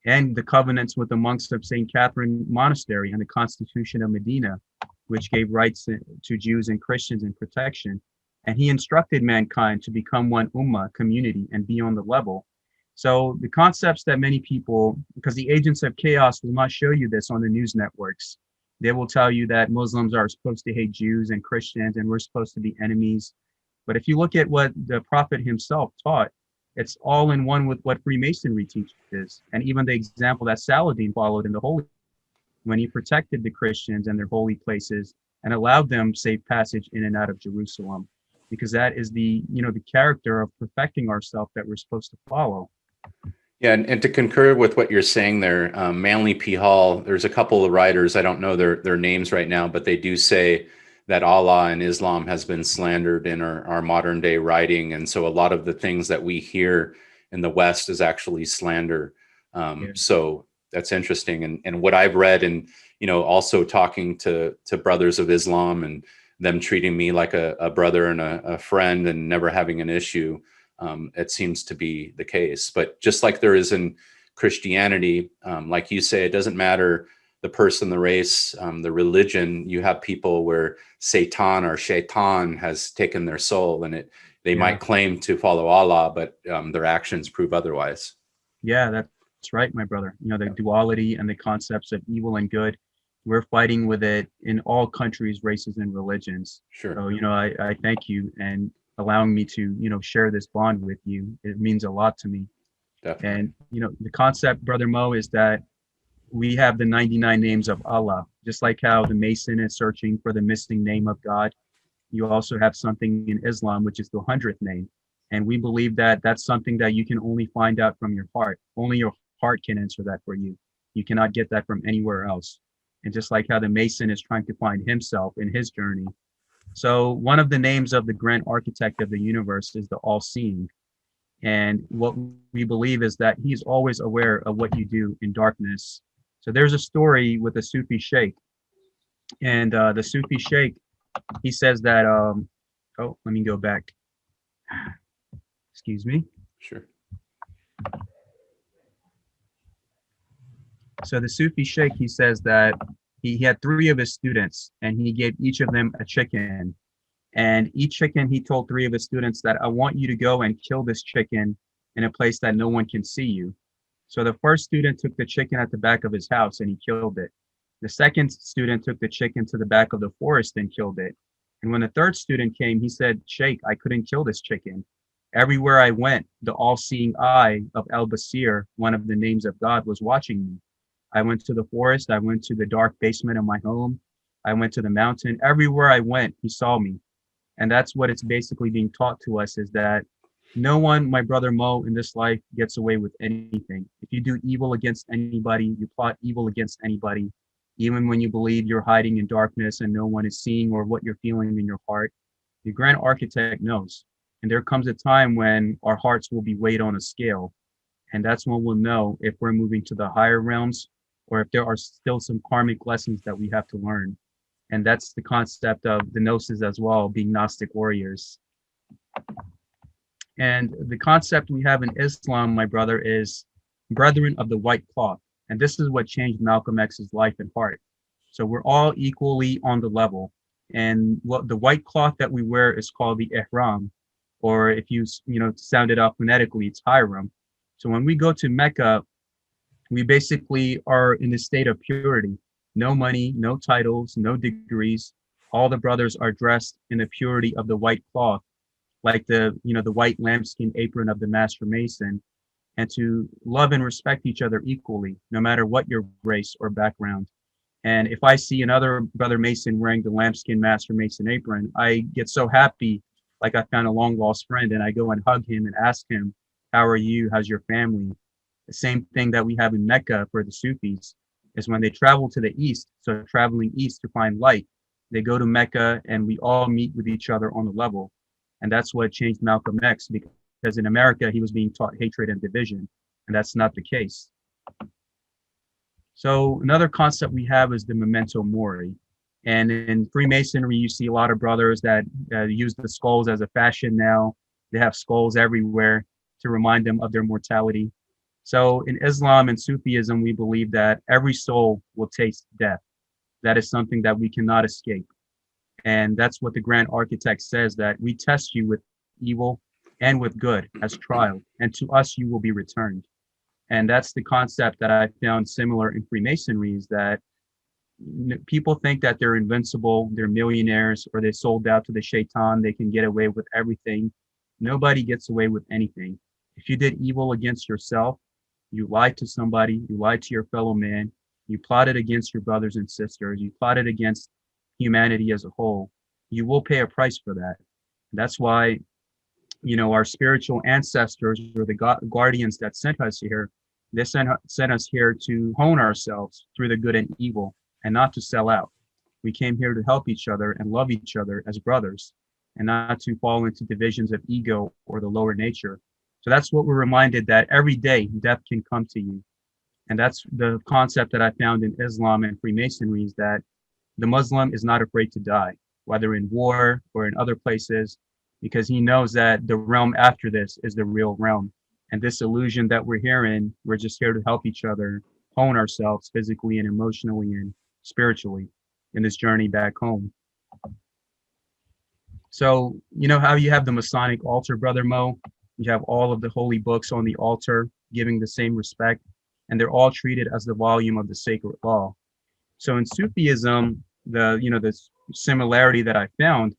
and the covenants with the monks of St. Catherine Monastery and the Constitution of Medina, which gave rights to Jews and Christians and protection. And he instructed mankind to become one ummah, community, and be on the level. So the concepts that many people, because the agents of chaos will not show you this on the news networks. They will tell you that Muslims are supposed to hate Jews and Christians and we're supposed to be enemies. But if you look at what the Prophet himself taught, it's all in one with what Freemasonry teaches. And even the example that Saladin followed in the Holy, when he protected the Christians and their holy places and allowed them safe passage in and out of Jerusalem, because that is the, the character of perfecting ourselves that we're supposed to follow. Yeah, and to concur with what you're saying there, Manly P. Hall, there's a couple of writers, I don't know their names right now, but they do say that Allah and Islam has been slandered in our modern day writing. And so a lot of the things that we hear in the West is actually slander. So that's interesting. And what I've read and, also talking to brothers of Islam and them treating me like a brother and a friend and never having an issue, it seems to be the case. But just like there is in Christianity, like you say, it doesn't matter the person, the race, the religion. You have people where Satan or Shaitan has taken their soul, and they might claim to follow Allah, but their actions prove otherwise. Yeah, that's right, my brother. The duality and the concepts of evil and good, we're fighting with it in all countries, races, and religions. Sure. So, I thank you and allowing me to, share this bond with you. It means a lot to me. Definitely. And, the concept, Brother Moe, is that we have the 99 names of Allah, just like how the Mason is searching for the missing name of God. You also have something in Islam, which is the 100th name. And we believe that that's something that you can only find out from your heart. Only your heart can answer that for you. You cannot get that from anywhere else. And just like how the Mason is trying to find himself in his journey. So one of the names of the grand architect of the universe is the all-seeing. And what we believe is that he's always aware of what you do in darkness. So there's a story with a Sufi Sheikh. And the Sufi Sheikh, he says that, let me go back. Excuse me. Sure. So the Sufi Sheikh, he says that he had 3 of his students and he gave each of them a chicken. And each chicken, he told 3 of his students that I want you to go and kill this chicken in a place that no one can see you. So the first student took the chicken at the back of his house and he killed it. The second student took the chicken to the back of the forest and killed it. And when the third student came, he said, Sheikh, I couldn't kill this chicken. Everywhere I went, the all-seeing eye of El-Basir, one of the names of God, was watching me. I went to the forest. I went to the dark basement of my home. I went to the mountain. Everywhere I went, he saw me. And that's what it's basically being taught to us, is that no one, my brother Mo, in this life gets away with anything. If you do evil against anybody, you plot evil against anybody, even when you believe you're hiding in darkness and no one is seeing or what you're feeling in your heart, the grand architect knows. And there comes a time when our hearts will be weighed on a scale. And that's when we'll know if we're moving to the higher realms or if there are still some karmic lessons that we have to learn. And that's the concept of the Gnosis as well, being Gnostic warriors. And the concept we have in Islam, my brother, is brethren of the white cloth. And this is what changed Malcolm X's life and heart. So we're all equally on the level. And what the white cloth that we wear is called the ihram, or if you sound it out phonetically, it's hiram. So when we go to Mecca, we basically are in a state of purity. No money, no titles, no degrees. All the brothers are dressed in the purity of the white cloth, like the white lambskin apron of the Master Mason, and to love and respect each other equally, no matter what your race or background. And if I see another brother Mason wearing the lambskin Master Mason apron, I get so happy, like I found a long lost friend, and I go and hug him and ask him, how are you? How's your family? The same thing that we have in Mecca for the Sufis is when they travel to the east, so traveling east to find light, they go to Mecca and we all meet with each other on the level. And that's what changed Malcolm X, because in America, he was being taught hatred and division, and that's not the case. So another concept we have is the memento mori. And in Freemasonry, you see a lot of brothers that use the skulls as a fashion now. They have skulls everywhere to remind them of their mortality. So in Islam and Sufism, we believe that every soul will taste death. That is something that we cannot escape. And that's what the Grand Architect says, that we test you with evil and with good as trial, and to us you will be returned. And that's the concept that I found similar in Freemasonry, is that people think that they're invincible, they're millionaires, or they sold out to the shaitan, they can get away with everything. Nobody gets away with anything. If you did evil against yourself, you lied to somebody, you lied to your fellow man, you plotted against your brothers and sisters, you plotted against humanity as a whole, you will pay a price for that. That's why, our spiritual ancestors, or the guardians that sent us here, they sent us here to hone ourselves through the good and evil, and not to sell out. We came here to help each other and love each other as brothers, and not to fall into divisions of ego or the lower nature. So that's what we're reminded, that every day death can come to you. And that's the concept that I found in Islam and Freemasonry, is that the Muslim is not afraid to die, whether in war or in other places, because he knows that the realm after this is the real realm. And this illusion that we're here in, we're just here to help each other hone ourselves physically and emotionally and spiritually in this journey back home. So, how you have the Masonic altar, Brother Moe? You have all of the holy books on the altar, giving the same respect, and they're all treated as the volume of the sacred law. So in Sufism, the similarity that I found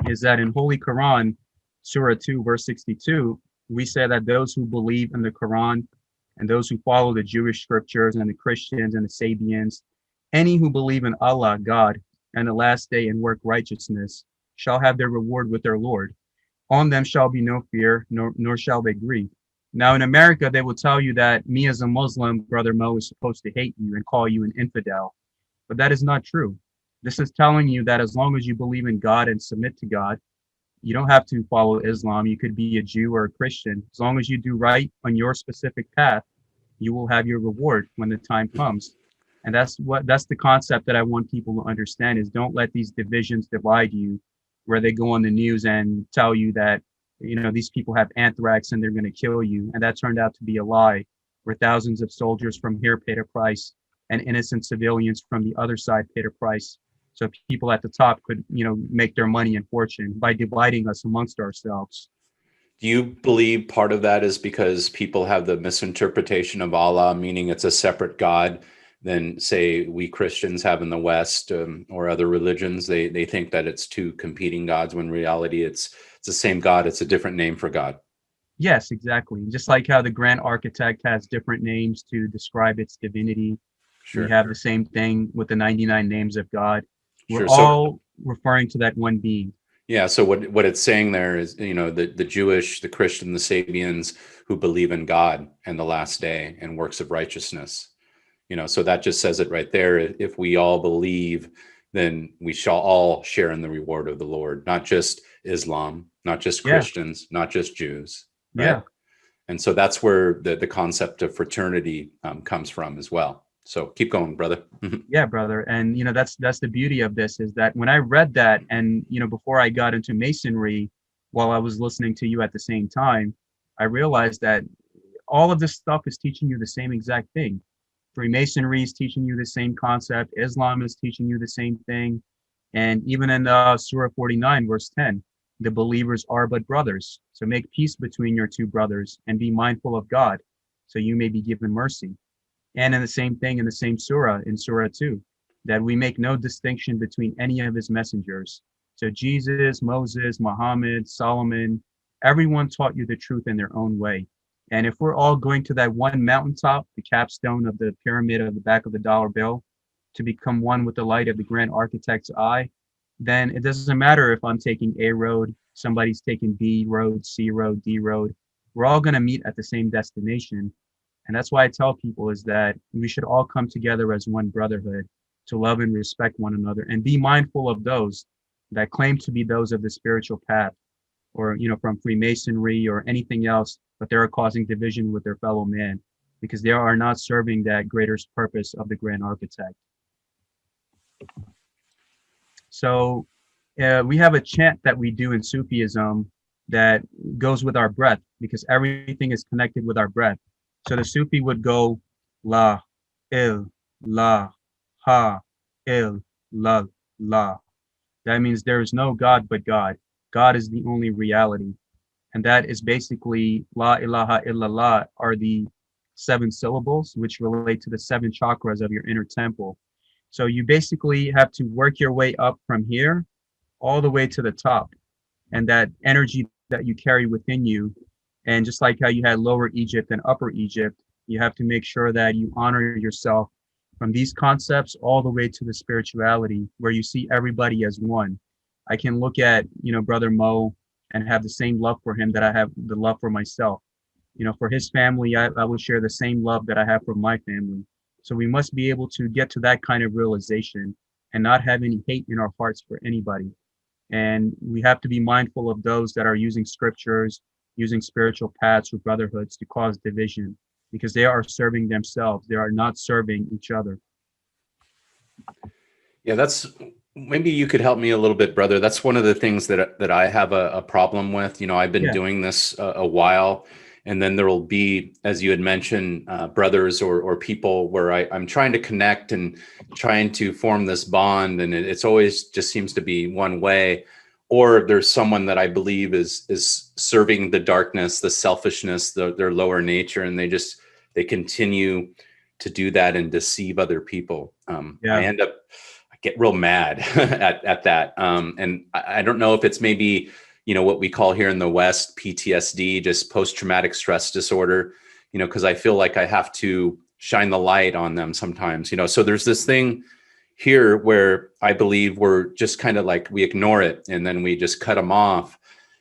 is that in Holy Quran, Surah 2, verse 62, we say that those who believe in the Quran and those who follow the Jewish scriptures and the Christians and the Sabians, any who believe in Allah, God, and the last day and work righteousness, shall have their reward with their Lord. On them shall be no fear, nor shall they grieve. Now in America, they will tell you that me as a Muslim, Brother Moe, is supposed to hate you and call you an infidel. But that is not true. This is telling you that as long as you believe in God and submit to God, you don't have to follow Islam. You could be a Jew or a Christian. As long as you do right on your specific path, you will have your reward when the time comes. And that's the concept that I want people to understand, is don't let these divisions divide you, where they go on the news and tell you that, these people have anthrax and they're going to kill you. And that turned out to be a lie, where thousands of soldiers from here paid a price and innocent civilians from the other side paid a price. So people at the top could, make their money and fortune by dividing us amongst ourselves. Do you believe part of that is because people have the misinterpretation of Allah, meaning it's a separate God than, say, we Christians have in the West, or other religions? They think that it's two competing gods, when in reality it's the same God. It's a different name for God. Yes, exactly. Just like how the Grand Architect has different names to describe its divinity. Sure, we have the same thing with the 99 names of God. We're all referring to that one being. Yeah. So what it's saying there is, the Jewish, the Christian, the Sabians, who believe in God and the last day and works of righteousness. So that just says it right there. If we all believe, then we shall all share in the reward of the Lord, not just Islam, not just Christians, not just Jews. Right? Yeah. And so that's where the concept of fraternity comes from as well. So keep going, brother. Yeah, brother. And, that's the beauty of this, is that when I read that, and, before I got into Masonry, while I was listening to you at the same time, I realized that all of this stuff is teaching you the same exact thing. Freemasonry is teaching you the same concept. Islam is teaching you the same thing. And even in Surah 49, verse 10, the believers are but brothers. So make peace between your two brothers and be mindful of God, so you may be given mercy. And in the same thing in the same surah, in Surah 2, that we make no distinction between any of his messengers. So Jesus, Moses, Muhammad, Solomon, everyone taught you the truth in their own way. And if we're all going to that one mountaintop, the capstone of the pyramid of the back of the dollar bill, to become one with the light of the Grand Architect's eye, then it doesn't matter if I'm taking A road, somebody's taking B road, C road, D road. We're all going to meet at the same destination. And that's why I tell people, is that we should all come together as one brotherhood to love and respect one another, and be mindful of those that claim to be those of the spiritual path, or, from Freemasonry or anything else, but they're causing division with their fellow man. because they are not serving that greater purpose of the grand architect. So we have a chant that we do in Sufism that goes with our breath, because everything is connected with our breath. So the Sufi would go la, il, la, ha, il, la, la. That means there is no God but God. God is the only reality. And that is basically la ilaha illallah are the 7 syllables, which relate to the 7 chakras of your inner temple. So you basically have to work your way up from here all the way to the top. And that energy that you carry within you, and just like how you had Lower Egypt and Upper Egypt, you have to make sure that you honor yourself from these concepts all the way to the spirituality where you see everybody as one. I can look at, Brother Moe and have the same love for him that I have the love for myself. For his family, I will share the same love that I have for my family. So we must be able to get to that kind of realization and not have any hate in our hearts for anybody. And we have to be mindful of those that are using scriptures, using spiritual paths or brotherhoods to cause division, because they are serving themselves. They are not serving each other. Yeah, maybe you could help me a little bit, brother. That's one of the things that I have a problem with. I've been doing this a while, and then there will be, as you had mentioned, brothers or people where I'm trying to connect and trying to form this bond, and it's always just seems to be one way. Or there's someone that I believe is serving the darkness, the selfishness, their lower nature, and they continue to do that and deceive other people. I get real mad at that. And I don't know if it's maybe, what we call here in the West, PTSD, just post-traumatic stress disorder, because I feel like I have to shine the light on them sometimes, so there's this thing here where I believe we're just kind of like, we ignore it and then we just cut them off.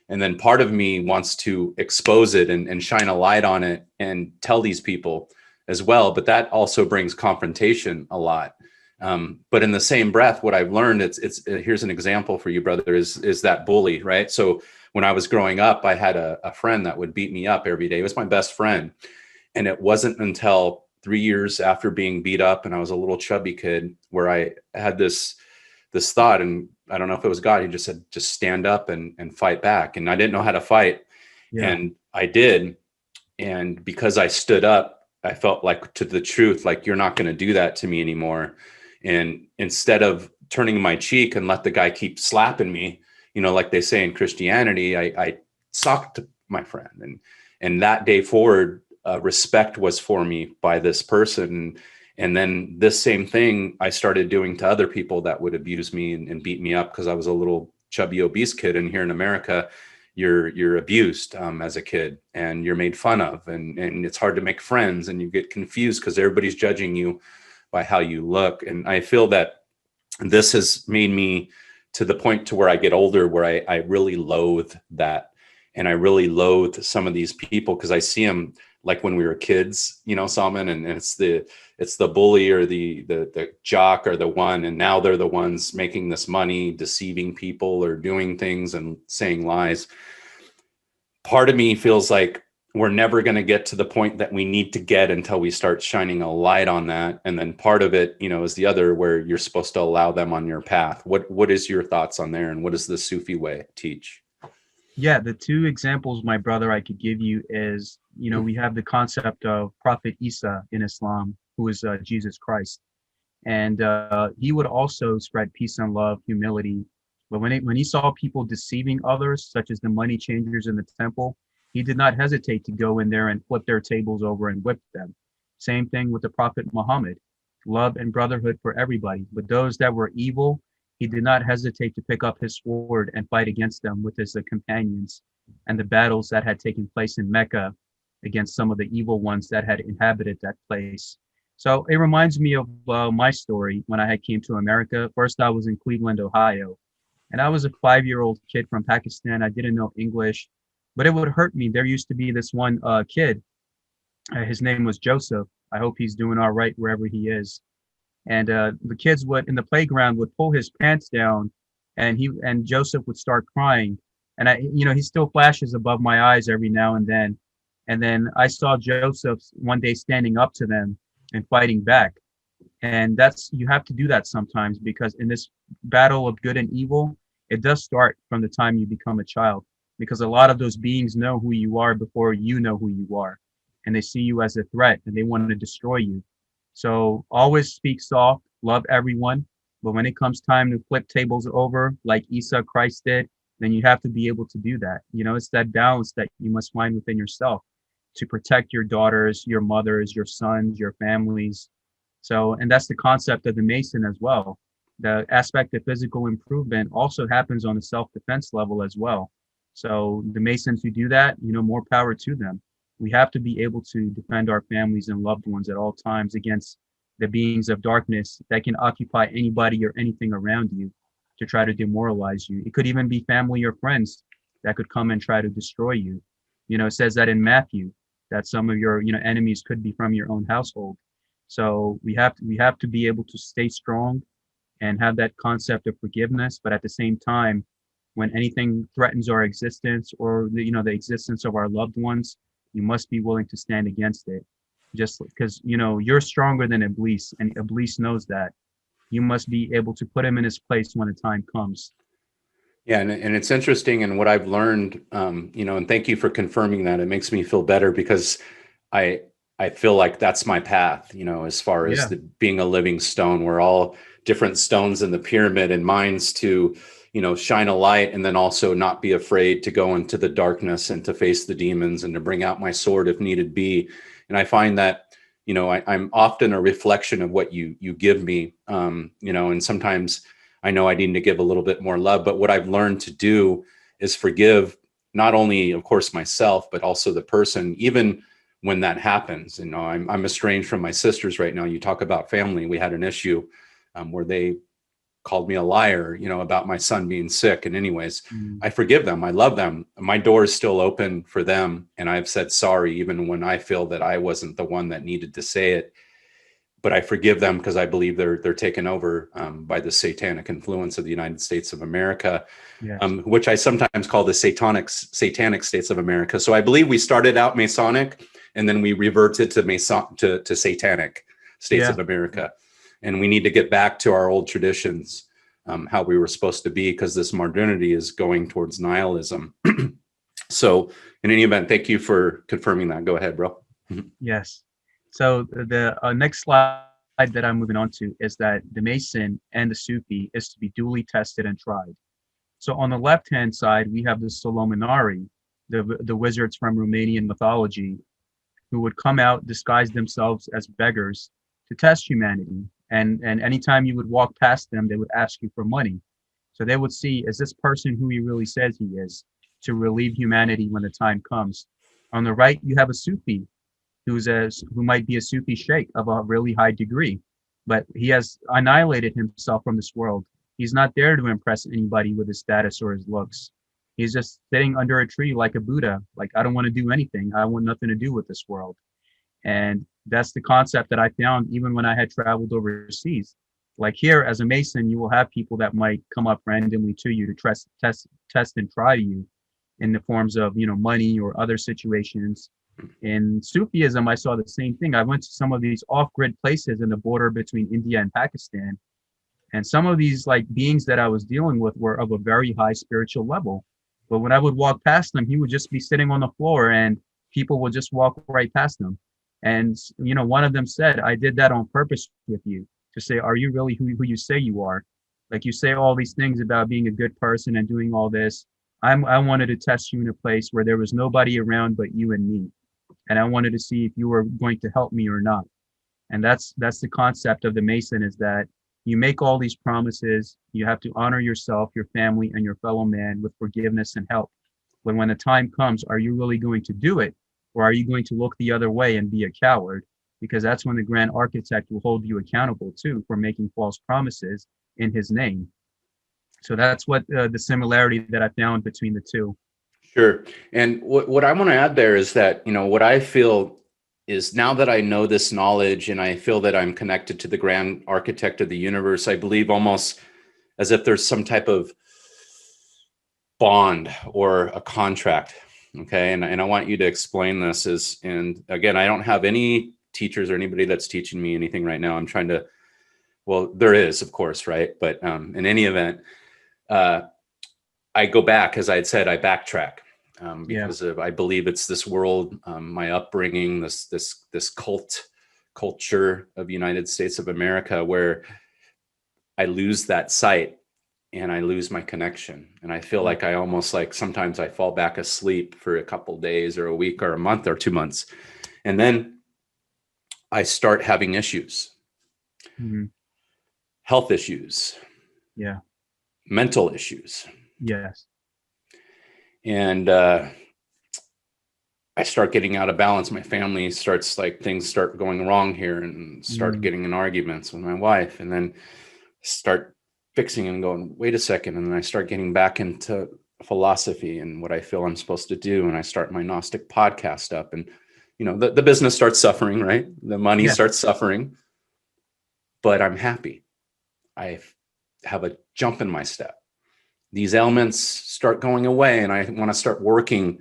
And then part of me wants to expose it and shine a light on it and tell these people as well. But that also brings confrontation a lot. But in the same breath, what I've learned, here's an example for you, brother, is that bully, right? So when I was growing up, I had a friend that would beat me up every day. It was my best friend. And it wasn't until 3 years after being beat up, and I was a little chubby kid, where I had this thought, and I don't know if it was God, he just said, just stand up and fight back. And I didn't know how to fight. Yeah. And I did. And because I stood up, I felt like, to the truth, like, you're not going to do that to me anymore. And instead of turning my cheek and let the guy keep slapping me, like they say in Christianity, I socked my friend. And that day forward, respect was for me by this person. And then this same thing I started doing to other people that would abuse me and beat me up, because I was a little chubby, obese kid. And here in America, you're abused as a kid, and you're made fun of, and it's hard to make friends, and you get confused because everybody's judging you by how you look. And I feel that this has made me to the point to where I get older, where I really loathe that. And I really loathe some of these people, because I see them like when we were kids, Salman, and it's the bully or the jock or the one, and now they're the ones making this money, deceiving people or doing things and saying lies. Part of me feels like we're never going to get to the point that we need to get until we start shining a light on that. And then part of it, is the other, where you're supposed to allow them on your path. What is your thoughts on there, and what does the Sufi way teach? Yeah, the 2 examples, my brother, I could give you is, we have the concept of Prophet Isa in Islam, who is Jesus Christ. And he would also spread peace and love, humility. But when he saw people deceiving others, such as the money changers in the temple, he did not hesitate to go in there and flip their tables over and whip them. Same thing with the Prophet Muhammad, love and brotherhood for everybody. But those that were evil, he did not hesitate to pick up his sword and fight against them with his companions, and the battles that had taken place in Mecca against some of the evil ones that had inhabited that place. So it reminds me of my story when I came to America. First, I was in Cleveland, Ohio, and I was a 5-year-old kid from Pakistan. I didn't know English, but it would hurt me. There used to be this one kid. His name was Joseph. I hope he's doing all right wherever he is. And the kids would, in the playground, would pull his pants down, and Joseph would start crying. And he still flashes above my eyes every now and then. And then I saw Joseph one day standing up to them and fighting back. And that's, you have to do that sometimes, because in this battle of good and evil, it does start from the time you become a child, because a lot of those beings know who you are before you know who you are, and they see you as a threat and they want to destroy you. So always speak soft, love everyone, but when it comes time to flip tables over like Isa Christ did, then you have to be able to do that. You know, it's that balance that you must find within yourself to protect your daughters, your mothers, your sons, your families. So, and that's the concept of the Mason as well. The aspect of physical improvement also happens on the self-defense level as well. So the Masons who do that, you know, more power to them. We have to be able to defend our families and loved ones at all times against the beings of darkness that can occupy anybody or anything around you to try to demoralize you. It could even be family or friends that could come and try to destroy you. You know, it says that in Matthew, that some of your, you know, enemies could be from your own household. So we have to be able to stay strong and have that concept of forgiveness, but at the same time, when anything threatens our existence or the, you know, the existence of our loved ones, you must be willing to stand against it. Just because, you know, you're stronger than Iblis, and Iblis knows that. You must be able to put him in his place when the time comes. Yeah, and it's interesting, and what I've learned, you know, and thank you for confirming that. It makes me feel better because I I feel like that's my path, you know, as far as Yeah. being a living stone. We're all different stones in the pyramid, and mine's to, you know, shine a light and then also not be afraid to go into the darkness and to face the demons and to bring out my sword if needed be. And I find that, you know, I'm often a reflection of what you give me, you know, and sometimes I know I need to give a little bit more love, but what I've learned to do is forgive not only, of course, myself, but also the person, even when that happens. You know, I'm estranged from my sisters right now. You talk about family. We had an issue where they called me a liar, you know, about my son being sick. And anyways, Mm. I forgive them. I love them. My door is still open for them. And I've said sorry, even when I feel that I wasn't the one that needed to say it. But I forgive them because I believe they're taken over by the satanic influence of the United States of America, Yes. which I sometimes call the satanic states of America. So I believe we started out Masonic, and then we reverted to to satanic states Yeah. of America, and we need to get back to our old traditions, how we were supposed to be, because this modernity is going towards nihilism. So, in any event, thank you for confirming that. Go ahead, bro. Yes. So the next slide that I'm moving on to is that the Mason and the Sufi is to be duly tested and tried. So on the left-hand side, we have the Solomonari, the wizards from Romanian mythology, who would come out, disguise themselves as beggars to test humanity. And anytime you would walk past them, they would ask you for money. So they would see, is this person who he really says he is, to relieve humanity when the time comes. On the right, you have a Sufi who might be a Sufi sheikh of a really high degree, but he has annihilated himself from this world. He's not there to impress anybody with his status or his looks. He's just sitting under a tree like a Buddha, like, I don't want to do anything. I want nothing to do with this world. And that's the concept that I found even when I had traveled overseas. Like here, as a Mason, you will have people that might come up randomly to you to test and try you in the forms of, you know, money or other situations. In Sufism, I saw the same thing. I went to some of these off-grid places in the border between India and Pakistan, and some of these like beings that I was dealing with were of a very high spiritual level. But when I would walk past them, he would just be sitting on the floor and people would just walk right past him. And, you know, one of them said, I did that on purpose with you to say, are you really who you say you are? Like, you say all these things about being a good person and doing all this. I wanted to test you in a place where there was nobody around but you and me. And I wanted to see if you were going to help me or not. And that's the concept of the Mason, is that you make all these promises, you have to honor yourself, your family, and your fellow man with forgiveness and help. But when the time comes, are you really going to do it? Or are you going to look the other way and be a coward? Because that's when the Grand Architect will hold you accountable too for making false promises in his name. So that's what the similarity that I found between the two. Sure. And what I want to add there is that, you know, what I feel is, now that I know this knowledge and I feel that I'm connected to the grand architect of the universe, I believe almost as if there's some type of bond or a contract. Okay. And I want you to explain this and again, I don't have any teachers or anybody that's teaching me anything right now. I'm trying to, well, there is, of course, right? But in any event, I go back, as I had said, I backtrack because I believe it's this world, my upbringing, this culture of United States of America, where I lose that sight and I lose my connection. And I feel like I almost like sometimes I fall back asleep for a couple days or a week or a month or 2 months. And then I start having issues, health issues, mental issues. Yes. And I start getting out of balance. My family starts like things start going wrong here and start getting in arguments with my wife, and then start fixing and going, wait a second. And then I start getting back into philosophy and what I feel I'm supposed to do. And I start my Gnostic podcast up, and, you know, the business starts suffering, right? The money starts suffering, but I'm happy. I have a jump in my step. These ailments start going away, and I want to start working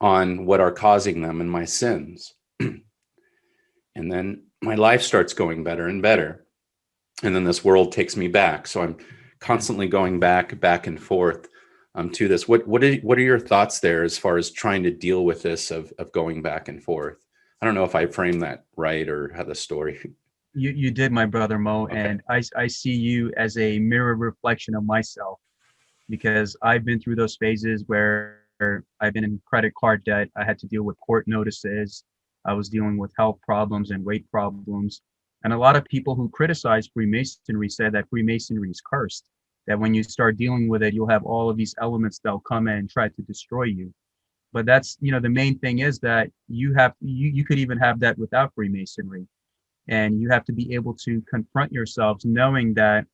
on what are causing them and my sins. And then my life starts going better and better. And then this world takes me back. So I'm constantly going back and forth to this. What are your thoughts there as far as trying to deal with this of going back and forth? I don't know if I framed that right or had the story. You did, my brother Mo. Okay. And I see you as a mirror reflection of myself, because I've been through those phases where I've been in credit card debt. I had to deal with court notices. I was dealing with health problems and weight problems. And a lot of people who criticize Freemasonry said that Freemasonry is cursed, that when you start dealing with it, you'll have all of these elements that'll come in and try to destroy you. But that's, you know, the main thing is that you could even have that without Freemasonry. And you have to be able to confront yourselves knowing that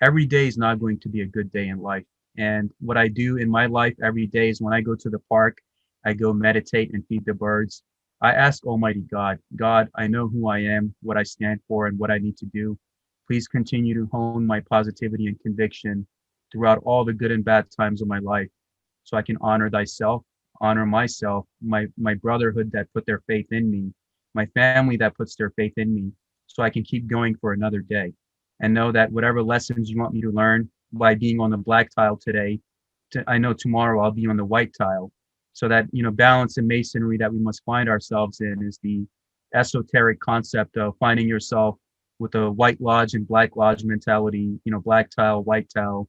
every day is not going to be a good day in life. And what I do in my life every day is when I go to the park, I go meditate and feed the birds. I ask Almighty God, I know who I am, what I stand for, and what I need to do. Please continue to hone my positivity and conviction throughout all the good and bad times of my life, so I can honor thyself, honor myself, my brotherhood that put their faith in me, my family that puts their faith in me, so I can keep going for another day. And know that whatever lessons you want me to learn by being on the black tile today, I know tomorrow I'll be on the white tile. So that, you know, balance in Masonry that we must find ourselves in is the esoteric concept of finding yourself with a white lodge and black lodge mentality, you know, black tile, white tile.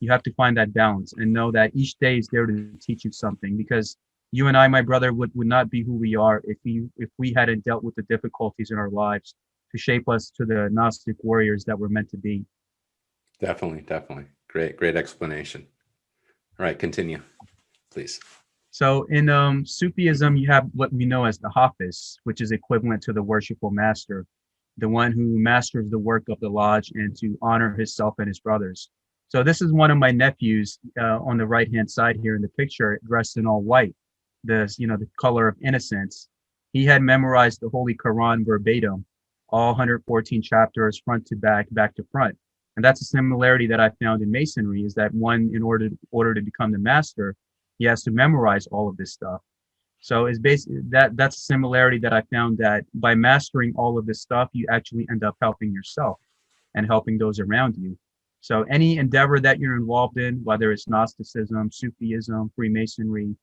You have to find that balance and know that each day is there to teach you something, because you and I, my brother, would not be who we are if we hadn't dealt with the difficulties in our lives to shape us to the Gnostic warriors that we're meant to be. Definitely. Great explanation. All right, continue, please. So in Sufism, you have what we know as the Hafiz, which is equivalent to the worshipful master, the one who masters the work of the lodge and to honor himself and his brothers. So this is one of my nephews on the right-hand side here in the picture, dressed in all white, the color of innocence. He had memorized the Holy Quran verbatim, all 114 chapters, front to back, back to front. And that's a similarity that I found in Masonry, is that one, in order to become the master, he has to memorize all of this stuff. So it's basically that's a similarity that I found, that by mastering all of this stuff, you actually end up helping yourself and helping those around you. So any endeavor that you're involved in, whether it's Gnosticism, Sufism, Freemasonry,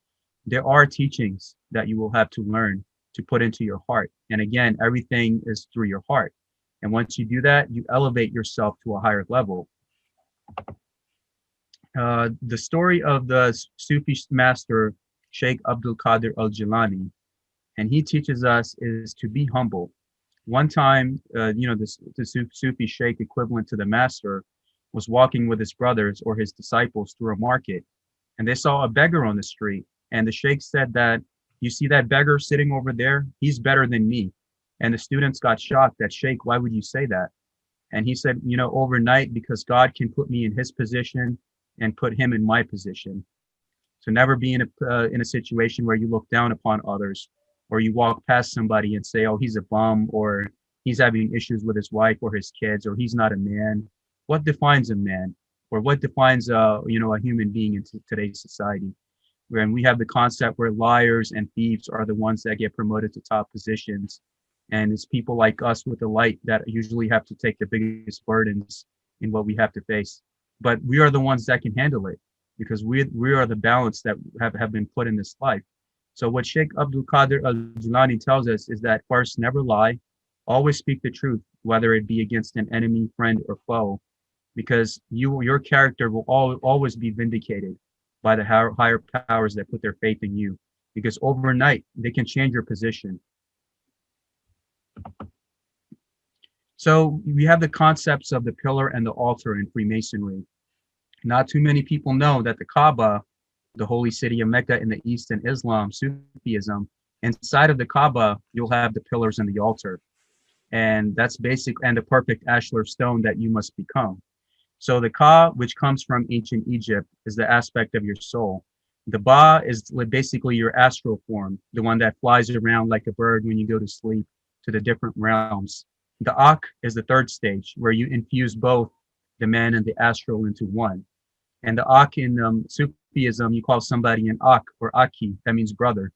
there are teachings that you will have to learn to put into your heart. And again, everything is through your heart. And once you do that, you elevate yourself to a higher level. The story of the Sufi master, Sheikh Abdul Qadir al-Jilani, and he teaches us is to be humble. One time, the Sufi Sheikh, equivalent to the master, was walking with his brothers or his disciples through a market, and they saw a beggar on the street. And the Sheikh said that, you see that beggar sitting over there? He's better than me. And the students got shocked that, Sheikh, why would you say that? And he said, overnight, because God can put me in his position and put him in my position. So never be in a situation where you look down upon others, or you walk past somebody and say, oh, he's a bum, or he's having issues with his wife or his kids, or he's not a man. What defines a man? Or what defines a human being in today's society? when we have the concept where liars and thieves are the ones that get promoted to top positions. And it's people like us with the light that usually have to take the biggest burdens in what we have to face. But we are the ones that can handle it because we are the balance that have been put in this life. So what Sheikh Abdul Qadir al-Jilani tells us is that first, never lie, always speak the truth, whether it be against an enemy, friend, or foe, because your character will always be vindicated by the higher powers that put their faith in you, because overnight they can change your position. So we have the concepts of the pillar and the altar in Freemasonry. Not too many people know that the Kaaba, the holy city of Mecca in the East in Islam, Sufism, inside of the Kaaba, you'll have the pillars and the altar. And that's basic, and the perfect ashlar stone that you must become. So the Ka, which comes from ancient Egypt, is the aspect of your soul. The Ba is basically your astral form, the one that flies around like a bird when you go to sleep to the different realms. The Ak is the third stage, where you infuse both the man and the astral into one. And the Ak in Sufism, you call somebody an Ak or Aki, that means brother.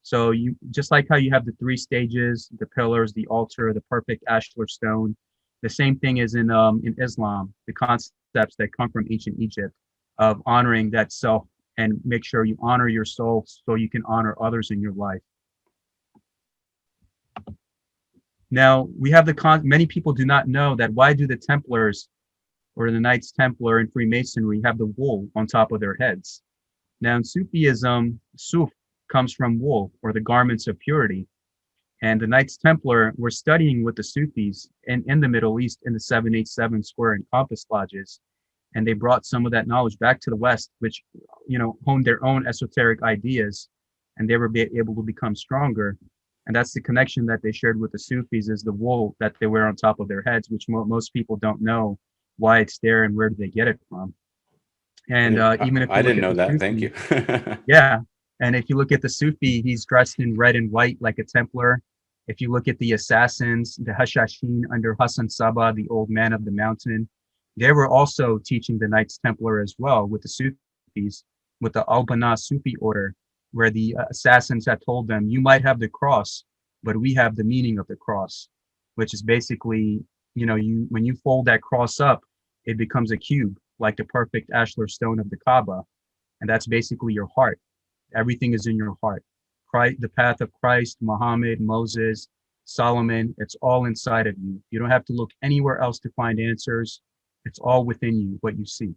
So you, just like how you have the three stages, the pillars, the altar, the perfect ashlar stone, the same thing is in Islam, the concepts that come from ancient Egypt of honoring that self, and make sure you honor your soul so you can honor others in your life. Now, we have many people do not know that why do the Templars or the Knights Templar in Freemasonry have the wool on top of their heads? Now in Sufism, Suf comes from wool, or the garments of purity. And the Knights Templar were studying with the Sufis in the Middle East in the 787 square and compass lodges. And they brought some of that knowledge back to the West, which, honed their own esoteric ideas, and they were able to become stronger. And that's the connection that they shared with the Sufis, is the wool that they wear on top of their heads, which most people don't know why it's there and where do they get it from. And even if I didn't know that, thank you. Yeah, and if you look at the Sufi, he's dressed in red and white like a Templar. If you look at the assassins, the Hashashin under Hassan Sabah, the old man of the mountain, they were also teaching the Knights Templar as well with the Sufis, with the Al-Bana Sufi order, where the assassins had told them, you might have the cross, but we have the meaning of the cross, which is basically, when you fold that cross up, it becomes a cube, like the perfect ashlar stone of the Kaaba. And that's basically your heart. Everything is in your heart. Christ, the path of Christ, Muhammad, Moses, Solomon, it's all inside of you. You don't have to look anywhere else to find answers. It's all within you, what you seek.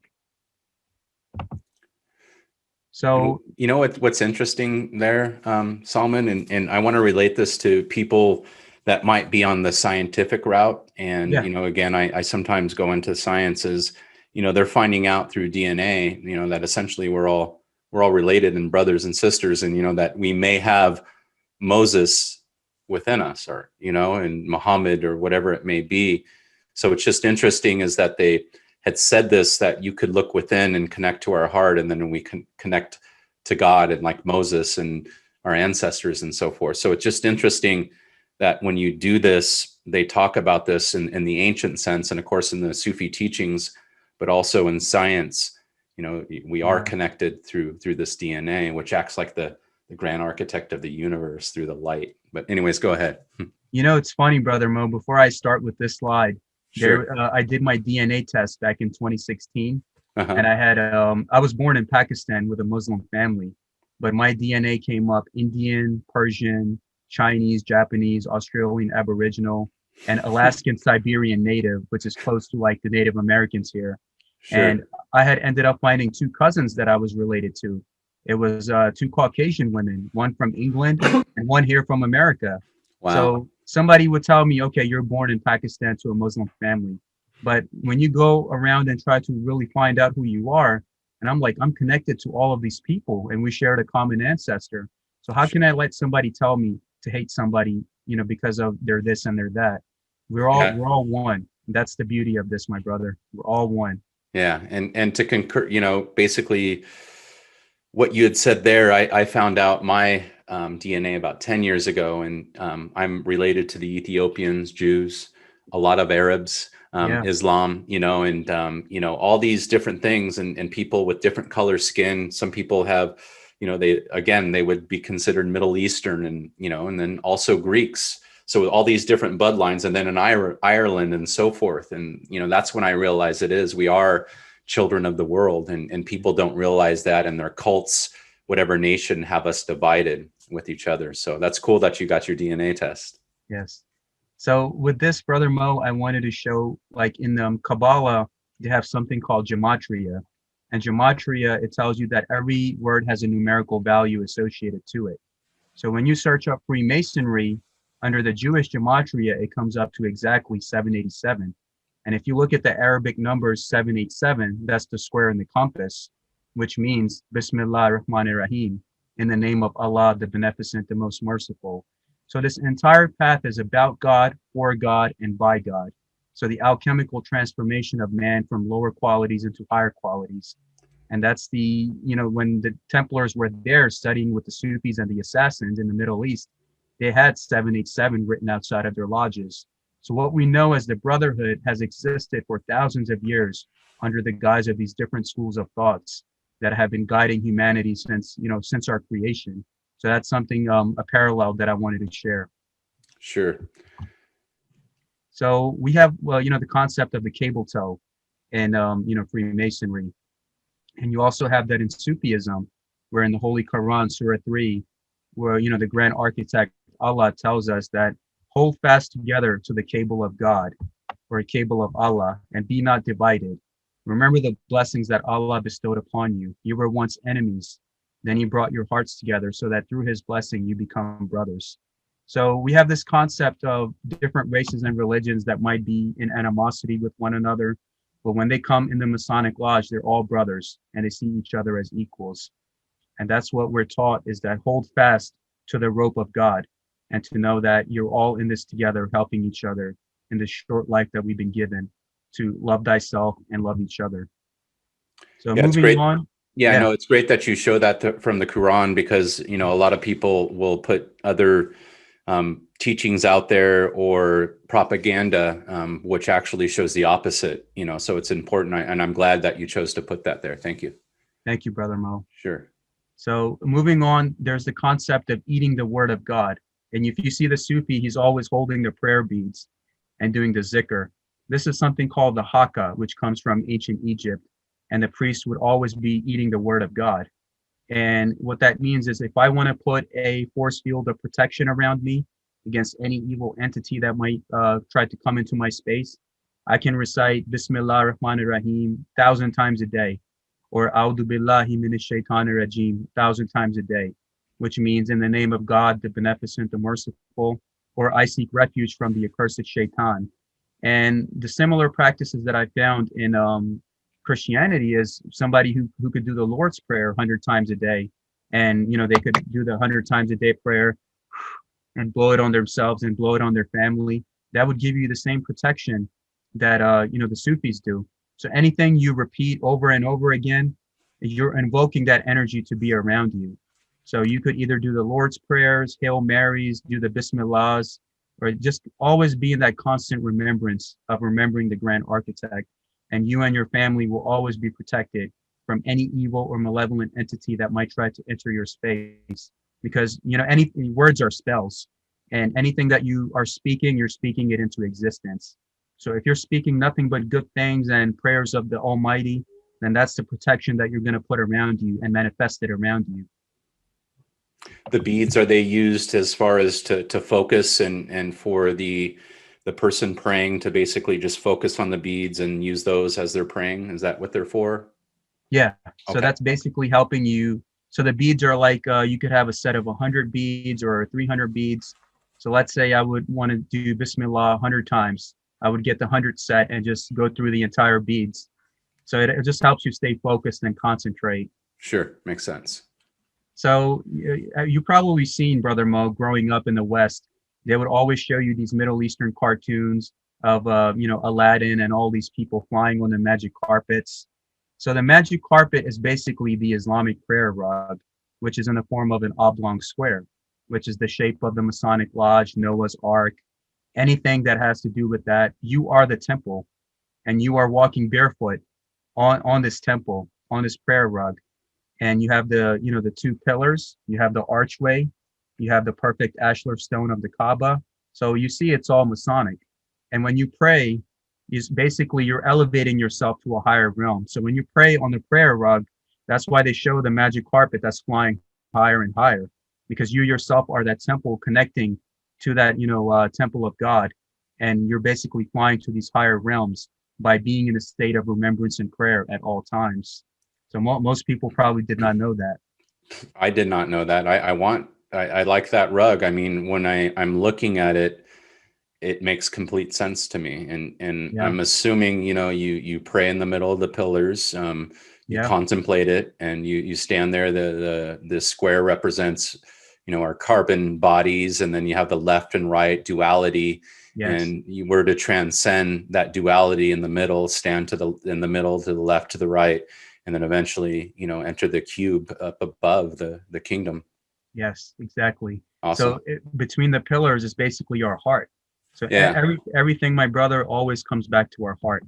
So, what's interesting there, Salman, and I want to relate this to people that might be on the scientific route. And, yeah. Again, I sometimes go into sciences, they're finding out through DNA, that essentially we're all related and brothers and sisters, and, that we may have Moses within us, or, and Muhammad, or whatever it may be. So it's just interesting is that they had said this, that you could look within and connect to our heart, and then we can connect to God, and like Moses and our ancestors and so forth. So it's just interesting that when you do this, they talk about this in the ancient sense, and of course in the Sufi teachings, but also in science, we are connected through this DNA, which acts like the grand architect of the universe through the light. But anyways, go ahead. It's funny, Brother Moe, before I start with this slide, Sure. I did my DNA test back in 2016, Uh-huh. and I was born in Pakistan with a Muslim family, but my DNA came up Indian, Persian, Chinese, Japanese, Australian Aboriginal, and Alaskan Siberian Native, which is close to like the Native Americans here. Sure. And I had ended up finding two cousins that I was related to. It was two Caucasian women, one from England and one here from America. Wow. So somebody would tell me, okay, you're born in Pakistan to a Muslim family. But when you go around and try to really find out who you are, and I'm like, I'm connected to all of these people and we shared a common ancestor. So how can I let somebody tell me to hate somebody, because of they're this and they're that? We're all one. That's the beauty of this, my brother. We're all one. Yeah. And to concur, basically what you had said there, I found out my DNA about 10 years ago, and I'm related to the Ethiopians, Jews, a lot of Arabs, Islam, and all these different things, and people with different color skin. Some people have, they would be considered Middle Eastern, and and then also Greeks. So with all these different bloodlines, and then in Ireland and so forth. And that's when I realized we are children of the world, and people don't realize that, and their cults, whatever nation, have us divided with each other. So that's cool that you got your DNA test. Yes. So with this, Brother Moe, I wanted to show, like in Kabbalah, they have something called gematria. And gematria, it tells you that every word has a numerical value associated to it. So when you search up Freemasonry, under the Jewish gematria, it comes up to exactly 787. And if you look at the Arabic numbers 787, that's the square in the compass, which means Bismillah ar-Rahman ar-Rahim, in the name of Allah, the Beneficent, the Most Merciful. So this entire path is about God, for God, and by God. So the alchemical transformation of man from lower qualities into higher qualities. And that's when the Templars were there studying with the Sufis and the assassins in the Middle East, they had 787 written outside of their lodges. So what we know as the Brotherhood has existed for thousands of years under the guise of these different schools of thoughts that have been guiding humanity since our creation. So that's something, a parallel that I wanted to share. Sure. So we have, the concept of the cable toe in, Freemasonry. And you also have that in Sufism, where in the Holy Quran, Surah 3, where, the grand architect, Allah, tells us that hold fast together to the cable of God, or a cable of Allah, and be not divided. Remember the blessings that Allah bestowed upon you. You were once enemies. Then he brought your hearts together so that through his blessing, you become brothers. So we have this concept of different races and religions that might be in animosity with one another. But when they come in the Masonic Lodge, they're all brothers and they see each other as equals. And that's what we're taught, is that hold fast to the rope of God and to know that you're all in this together, helping each other in this short life that we've been given, to love thyself and love each other. So yeah, moving on. Yeah, no, it's great that you show that from the Quran, because, a lot of people will put other teachings out there or propaganda, which actually shows the opposite, so it's important. And I'm glad that you chose to put that there. Thank you. Thank you, Brother Moe. Sure. So moving on, there's the concept of eating the word of God. And if you see the Sufi, he's always holding the prayer beads and doing the zikr. This is something called the haka, which comes from ancient Egypt. And the priest would always be eating the word of God. And what that means is, if I want to put a force field of protection around me against any evil entity that might try to come into my space, I can recite Bismillah ar-Rahman ar-Rahim 1,000 times a day, or A'udhu Billahi Minash Shaitanir Rajim 1,000 times a day, which means in the name of God, the Beneficent, the Merciful, or I seek refuge from the accursed Shaitan. And the similar practices that I found in Christianity is somebody who could do the Lord's Prayer 100 times a day, and they could do the 100 times a day prayer and blow it on themselves and blow it on their family. That would give you the same protection that the Sufis do. So anything you repeat over and over again, you're invoking that energy to be around you. So you could either do the Lord's prayers, Hail Marys, do the Bismillahs, or just always be in that constant remembrance of remembering the grand architect. And you and your family will always be protected from any evil or malevolent entity that might try to enter your space. Because any words are spells, and anything that you are speaking, you're speaking it into existence. So if you're speaking nothing but good things and prayers of the Almighty, then that's the protection that you're going to put around you and manifest it around you. The beads, are they used as far as to focus and for the person praying to basically just focus on the beads and use those as they're praying? Is that what they're for? Yeah. So Okay. that's basically helping you. So the beads are like, you could have a set of 100 beads or 300 beads. So let's say I would want to do Bismillah 100 times. I would get the 100 set and just go through the entire beads. So it just helps you stay focused and concentrate. Sure. Makes sense. So you've probably seen, Brother Moe, growing up in the West, they would always show you these Middle Eastern cartoons of, Aladdin and all these people flying on the magic carpets. So the magic carpet is basically the Islamic prayer rug, which is in the form of an oblong square, which is the shape of the Masonic Lodge, Noah's Ark, anything that has to do with that. You are the temple, and you are walking barefoot on this temple, on this prayer rug. and you have the, you know, the two pillars, you have the archway, you have the perfect ashlar stone of the Kaaba. So you see, it's all Masonic. And when you pray, is basically you're elevating yourself to a higher realm. So when you pray on the prayer rug, that's why they show the magic carpet that's flying higher and higher, because you yourself are that temple connecting to that, you know, temple of God, and you're basically flying to these higher realms by being in a state of remembrance and prayer at all times. So most people probably did not know that. I did not know that. I like that rug. I mean, when I'm looking at it, it makes complete sense to me. And Yeah, I'm assuming, you know, you pray in the middle of the pillars, you yeah, contemplate it, and you stand there. The square represents, you know, our carbon bodies, and then you have the left and right duality. yes, And you were to transcend that duality in the middle, stand in the middle, to the left, to the right, and then eventually, you know, enter the cube up above the kingdom. yes, exactly. So Awesome. between the pillars is basically our heart. So Yeah. everything, my brother, always comes back to our heart.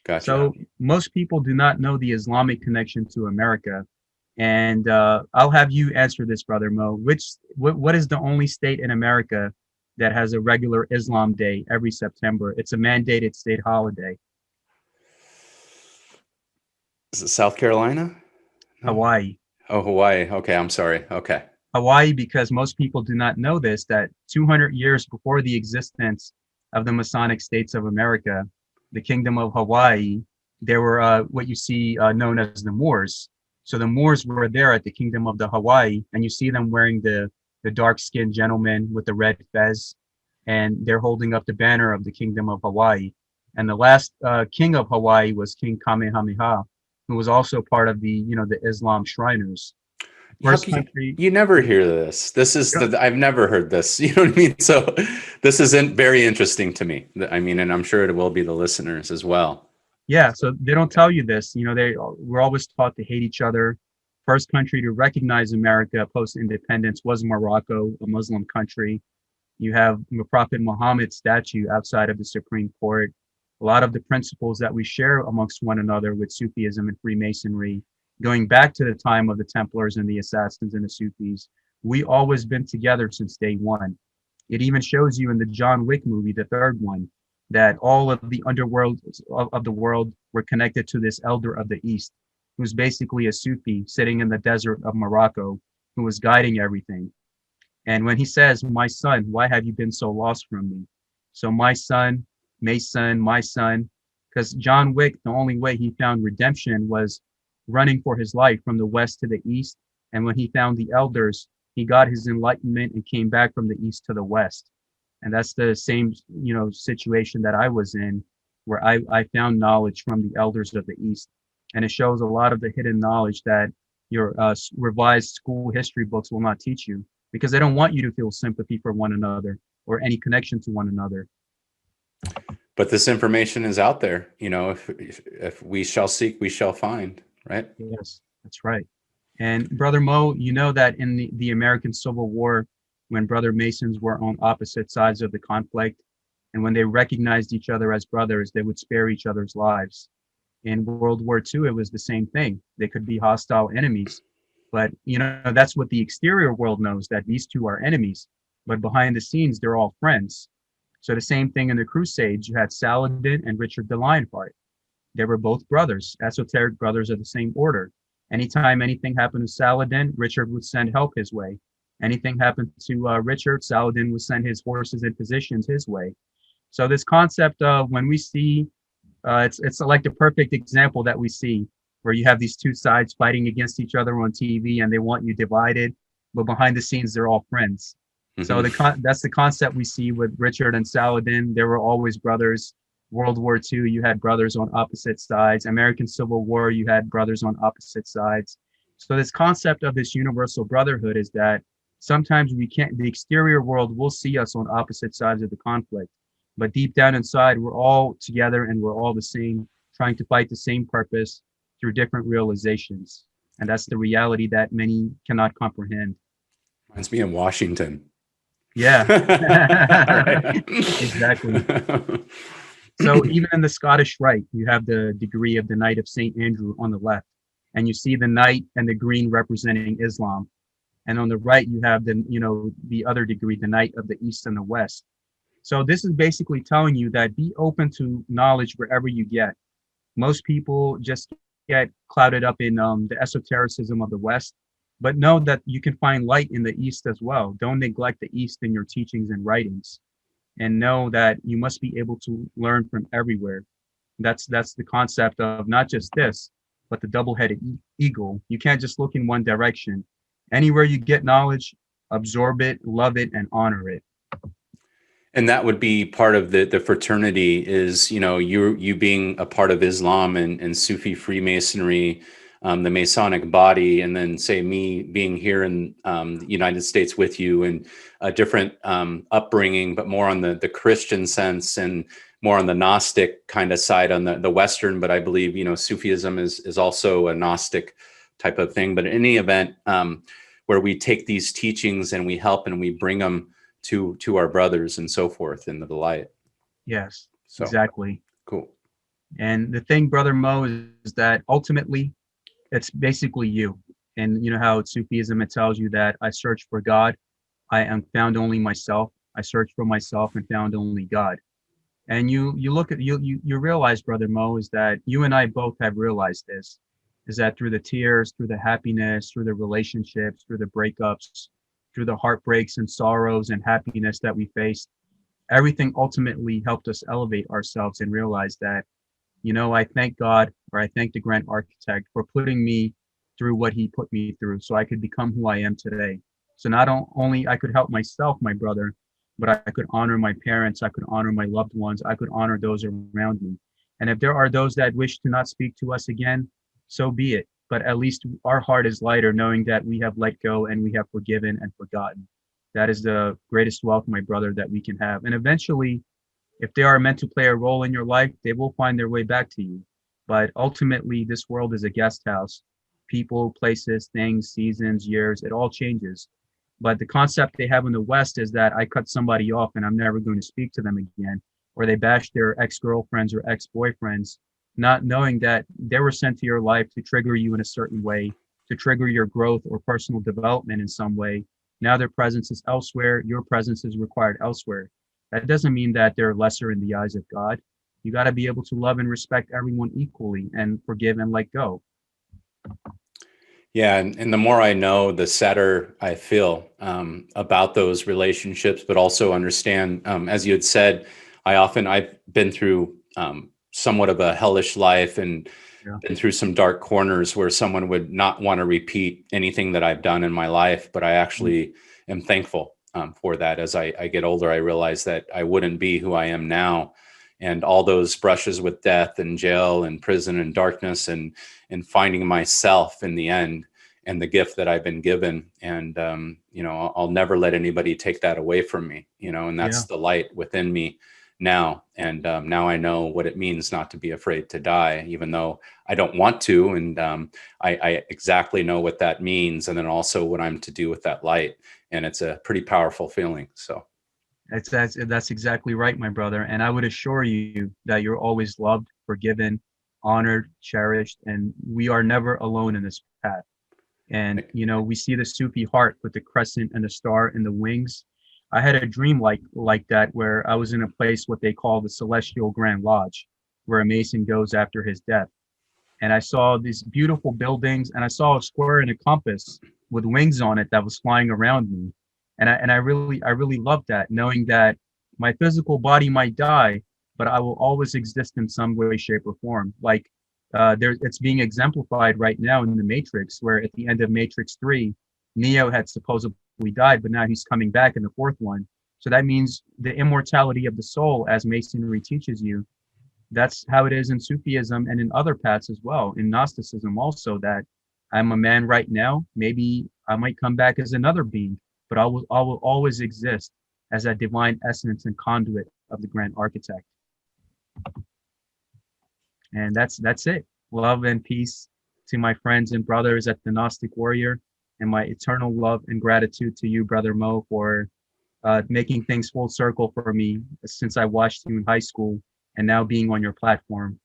Gotcha. So most people do not know the Islamic connection to America. And I'll have you answer this, Brother Mo. What is the only state in America that has a regular Islam day every September? It's a mandated state holiday. Is it South Carolina? No. Hawaii. Oh, Hawaii. Okay, I'm sorry. Okay. Hawaii, because most people do not know this, that 200 years before the existence of the Masonic States of America, the Kingdom of Hawaii, there were what you see known as the Moors. So the Moors were there at the Kingdom of the Hawaii, and you see them wearing the dark-skinned gentleman with the red fez, and they're holding up the banner of the Kingdom of Hawaii. And the last king of Hawaii was King Kamehameha, who was also part of the, you know, the Islam Shriners. How First can country. you never hear this? This is I've never heard this. You know what I mean? So this isn't very interesting to me. I mean, and I'm sure it will be the listeners as well. Yeah, so they don't tell you this. You know, we're always taught to hate each other. First country to recognize America post independence was Morocco, a Muslim country. You have the Prophet Muhammad's statue outside of the Supreme Court. A lot of the principles that we share amongst one another with Sufism and Freemasonry, going back to the time of the Templars and the Assassins and the Sufis, we always been together since day one. It even shows you in the John Wick movie, the third one, that all of the underworld of the world were connected to this elder of the East, who's basically a Sufi sitting in the desert of Morocco, who was guiding everything. And when he says, "My son, why have you been so lost from me?" So my son, Mason, my son, because John Wick, the only way he found redemption was running for his life from the west to the east. And when he found the elders, he got his enlightenment and came back from the east to the west. And that's the same, you know, situation that I was in, where I found knowledge from the elders of the east. And it shows a lot of the hidden knowledge that your revised school history books will not teach you, because they don't want you to feel sympathy for one another or any connection to one another. But this information is out there. You know, if we shall seek, we shall find. Right? Yes, that's right. And Brother Mo, you know that in the American Civil War, when brother Masons were on opposite sides of the conflict, and when they recognized each other as brothers, they would spare each other's lives. In World War II, it was the same thing. They could be hostile enemies, but you know, that's what the exterior world knows, that these two are enemies, but behind the scenes, they're all friends. So the same thing in the Crusades, you had Saladin and Richard the Lionheart. They were both brothers, esoteric brothers of the same order. Anytime anything happened to Saladin, Richard would send help his way. Anything happened to Richard, Saladin would send his horses and physicians his way. So this concept of when we see, it's like the perfect example that we see, where you have these two sides fighting against each other on TV, and they want you divided, but behind the scenes they're all friends. So that's the concept we see with Richard and Saladin. They were always brothers. World War II, you had brothers on opposite sides. American Civil War, you had brothers on opposite sides. So this concept of this universal brotherhood is that sometimes we can't, the exterior world will see us on opposite sides of the conflict, but deep down inside, we're all together and we're all the same, trying to fight the same purpose through different realizations. And that's the reality that many cannot comprehend. Reminds me in Washington. Yeah, exactly. So even in the Scottish Rite, you have the degree of the Knight of St. Andrew on the left. and you see the knight and the green representing Islam. And on the right, you have the, the other degree, the knight of the east and the west. So this is basically telling you that be open to knowledge wherever you get. Most people just get clouded up in the esotericism of the West, but know that you can find light in the East as well. Don't neglect the East in your teachings and writings, and know that you must be able to learn from everywhere. That's the concept of not just this, but the double-headed eagle. You can't just look in one direction. Anywhere you get knowledge, absorb it, love it, and honor it. And that would be part of the fraternity is, you being a part of Islam and Sufi Freemasonry, the Masonic body, and then say me being here in the United States with you, and a different upbringing, but more on the Christian sense and more on the Gnostic kind of side on the Western. But I believe, Sufism is also a Gnostic type of thing. But in any event, where we take these teachings and we help and we bring them to our brothers and so forth into the light. Yes, So exactly. cool. And the thing, Brother Moe, is that ultimately it's basically you. And you know how it's Sufism, it tells you that I search for God, I am found only myself. I search for myself and found only God. And you look at you realize, Brother Moe, is that you and I both have realized this, is that through the tears, through the happiness, through the relationships, through the breakups, through the heartbreaks and sorrows and happiness that we faced, everything ultimately helped us elevate ourselves and realize that, I thank God, or I thank the Grand Architect for putting me through what he put me through so I could become who I am today. So not only I could help myself, my brother, but I could honor my parents, I could honor my loved ones, I could honor those around me. And if there are those that wish to not speak to us again, so be it. But at least our heart is lighter knowing that we have let go and we have forgiven and forgotten. That is the greatest wealth, my brother, that we can have. And eventually, if they are meant to play a role in your life, they will find their way back to you. But ultimately, this world is a guest house. People, places, things, seasons, years, it all changes. But the concept they have in the West is that I cut somebody off and I'm never going to speak to them again, or they bash their ex-girlfriends or ex-boyfriends, not knowing that they were sent to your life to trigger you in a certain way, to trigger your growth or personal development in some way. Now their presence is elsewhere, your presence is required elsewhere. That doesn't mean that they're lesser in the eyes of God. You got to be able to love and respect everyone equally and forgive and let go. Yeah, and the more I know, the sadder I feel about those relationships, but also understand, as you had said, I've been through somewhat of a hellish life and been through some dark corners where someone would not want to repeat anything that I've done in my life, but I actually am thankful for that. As I get older, I realize that I wouldn't be who I am now. And all those brushes with death and jail and prison and darkness and finding myself in the end and the gift that I've been given. And, I'll never let anybody take that away from me, and that's the light within me now. And now I know what it means not to be afraid to die, even though I don't want to. And I exactly know what that means. And then also what I'm to do with that light. And it's a pretty powerful feeling. So. That's exactly right, my brother. And I would assure you that you're always loved, forgiven, honored, cherished, and we are never alone in this path. And, we see the Sufi heart with the crescent and the star and the wings. I had a dream like that where I was in a place what they call the Celestial Grand Lodge, where a Mason goes after his death. And I saw these beautiful buildings and I saw a square and a compass with wings on it that was flying around me. And I really loved that, knowing that my physical body might die, but I will always exist in some way, shape, or form. Like it's being exemplified right now in the Matrix, where at the end of Matrix 3, Neo had supposedly died, but now he's coming back in the fourth one. So that means the immortality of the soul, as Masonry teaches you. That's how it is in Sufism and in other paths as well, in Gnosticism also, that I'm a man right now, maybe I might come back as another being, but I will always exist as that divine essence and conduit of the Grand Architect. And that's it. Love and peace to my friends and brothers at the Gnostic Warrior, and my eternal love and gratitude to you, Brother Moe, for making things full circle for me since I watched you in high school and now being on your platform.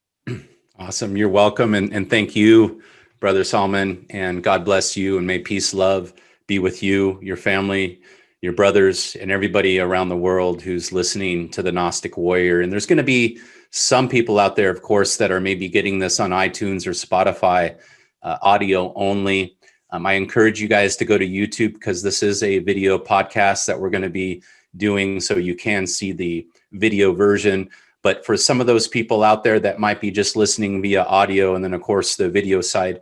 Awesome. You're welcome. And thank you, Brother Salman, and God bless you, and may peace, love be with you, your family, your brothers, and everybody around the world who's listening to the Gnostic Warrior. And there's going to be some people out there, of course, that are maybe getting this on iTunes or Spotify, audio only. I encourage you guys to go to YouTube, because this is a video podcast that we're going to be doing, so you can see the video version. But for some of those people out there that might be just listening via audio, and then of course the video side,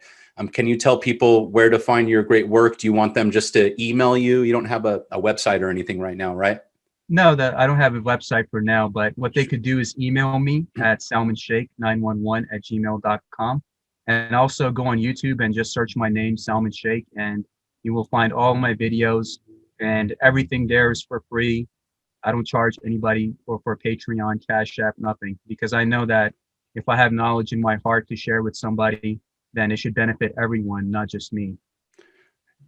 can you tell people where to find your great work? Do you want them just to email you? You don't have a website or anything right now, right? No, I don't have a website for now, but what they could do is email me at salmansheikh911@gmail.com. And also go on YouTube and just search my name, Salman Sheikh, and you will find all my videos, and everything there is for free. I don't charge anybody for Patreon, Cash App, nothing, because I know that if I have knowledge in my heart to share with somebody, then it should benefit everyone, not just me.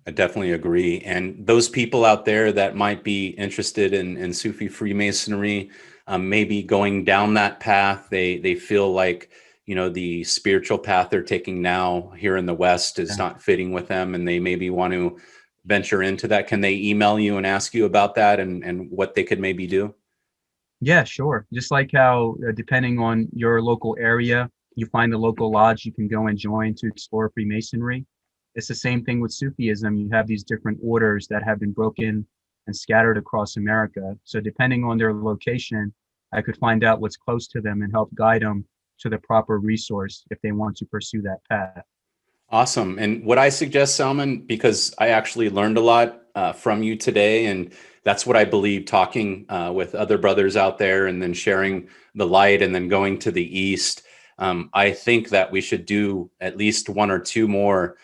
I definitely agree. And those people out there that might be interested in Sufi Freemasonry, maybe going down that path, they feel like, you know, the spiritual path they're taking now here in the West is not fitting with them, and they maybe want to venture into that. Can they email you and ask you about that and what they could maybe do? Yeah, sure. Just like how, depending on your local area, you find a local lodge you can go and join to explore Freemasonry. It's the same thing with Sufism. You have these different orders that have been broken and scattered across America. So depending on their location, I could find out what's close to them and help guide them to the proper resource if they want to pursue that path. Awesome. And what I suggest, Salman, because I actually learned a lot from you today, and that's what I believe, talking with other brothers out there and then sharing the light and then going to the East. I think that we should do at least one or two more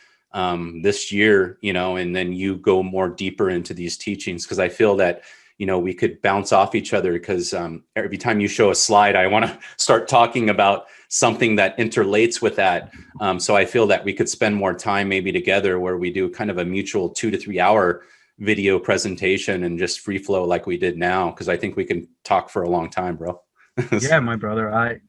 this year, you know, and then you go more deeper into these teachings, because I feel that, you know, we could bounce off each other, because every time you show a slide, I want to start talking about something that interlates with that. So I feel that we could spend more time maybe together, where we do kind of a mutual 2 to 3 hour video presentation and just free flow like we did now, because I think we can talk for a long time, bro. Yeah, my brother. I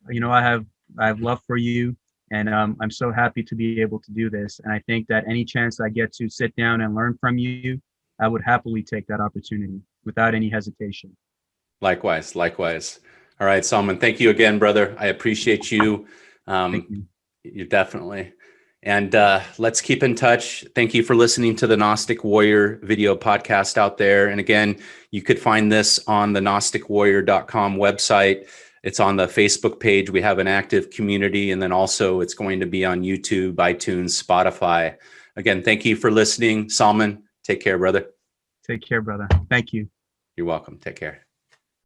have love for you, and I'm so happy to be able to do this. And I think that any chance I get to sit down and learn from you, I would happily take that opportunity without any hesitation. Likewise, likewise. All right, Salman, thank you again, brother. I appreciate you. Thank you. You definitely. And let's keep in touch. Thank you for listening to the Gnostic Warrior video podcast out there. And again, you could find this on the GnosticWarrior.com website. It's on the Facebook page. We have an active community. And then also it's going to be on YouTube, iTunes, Spotify. Again, thank you for listening. Salman, take care, brother. Take care, brother. Thank you. You're welcome. Take care.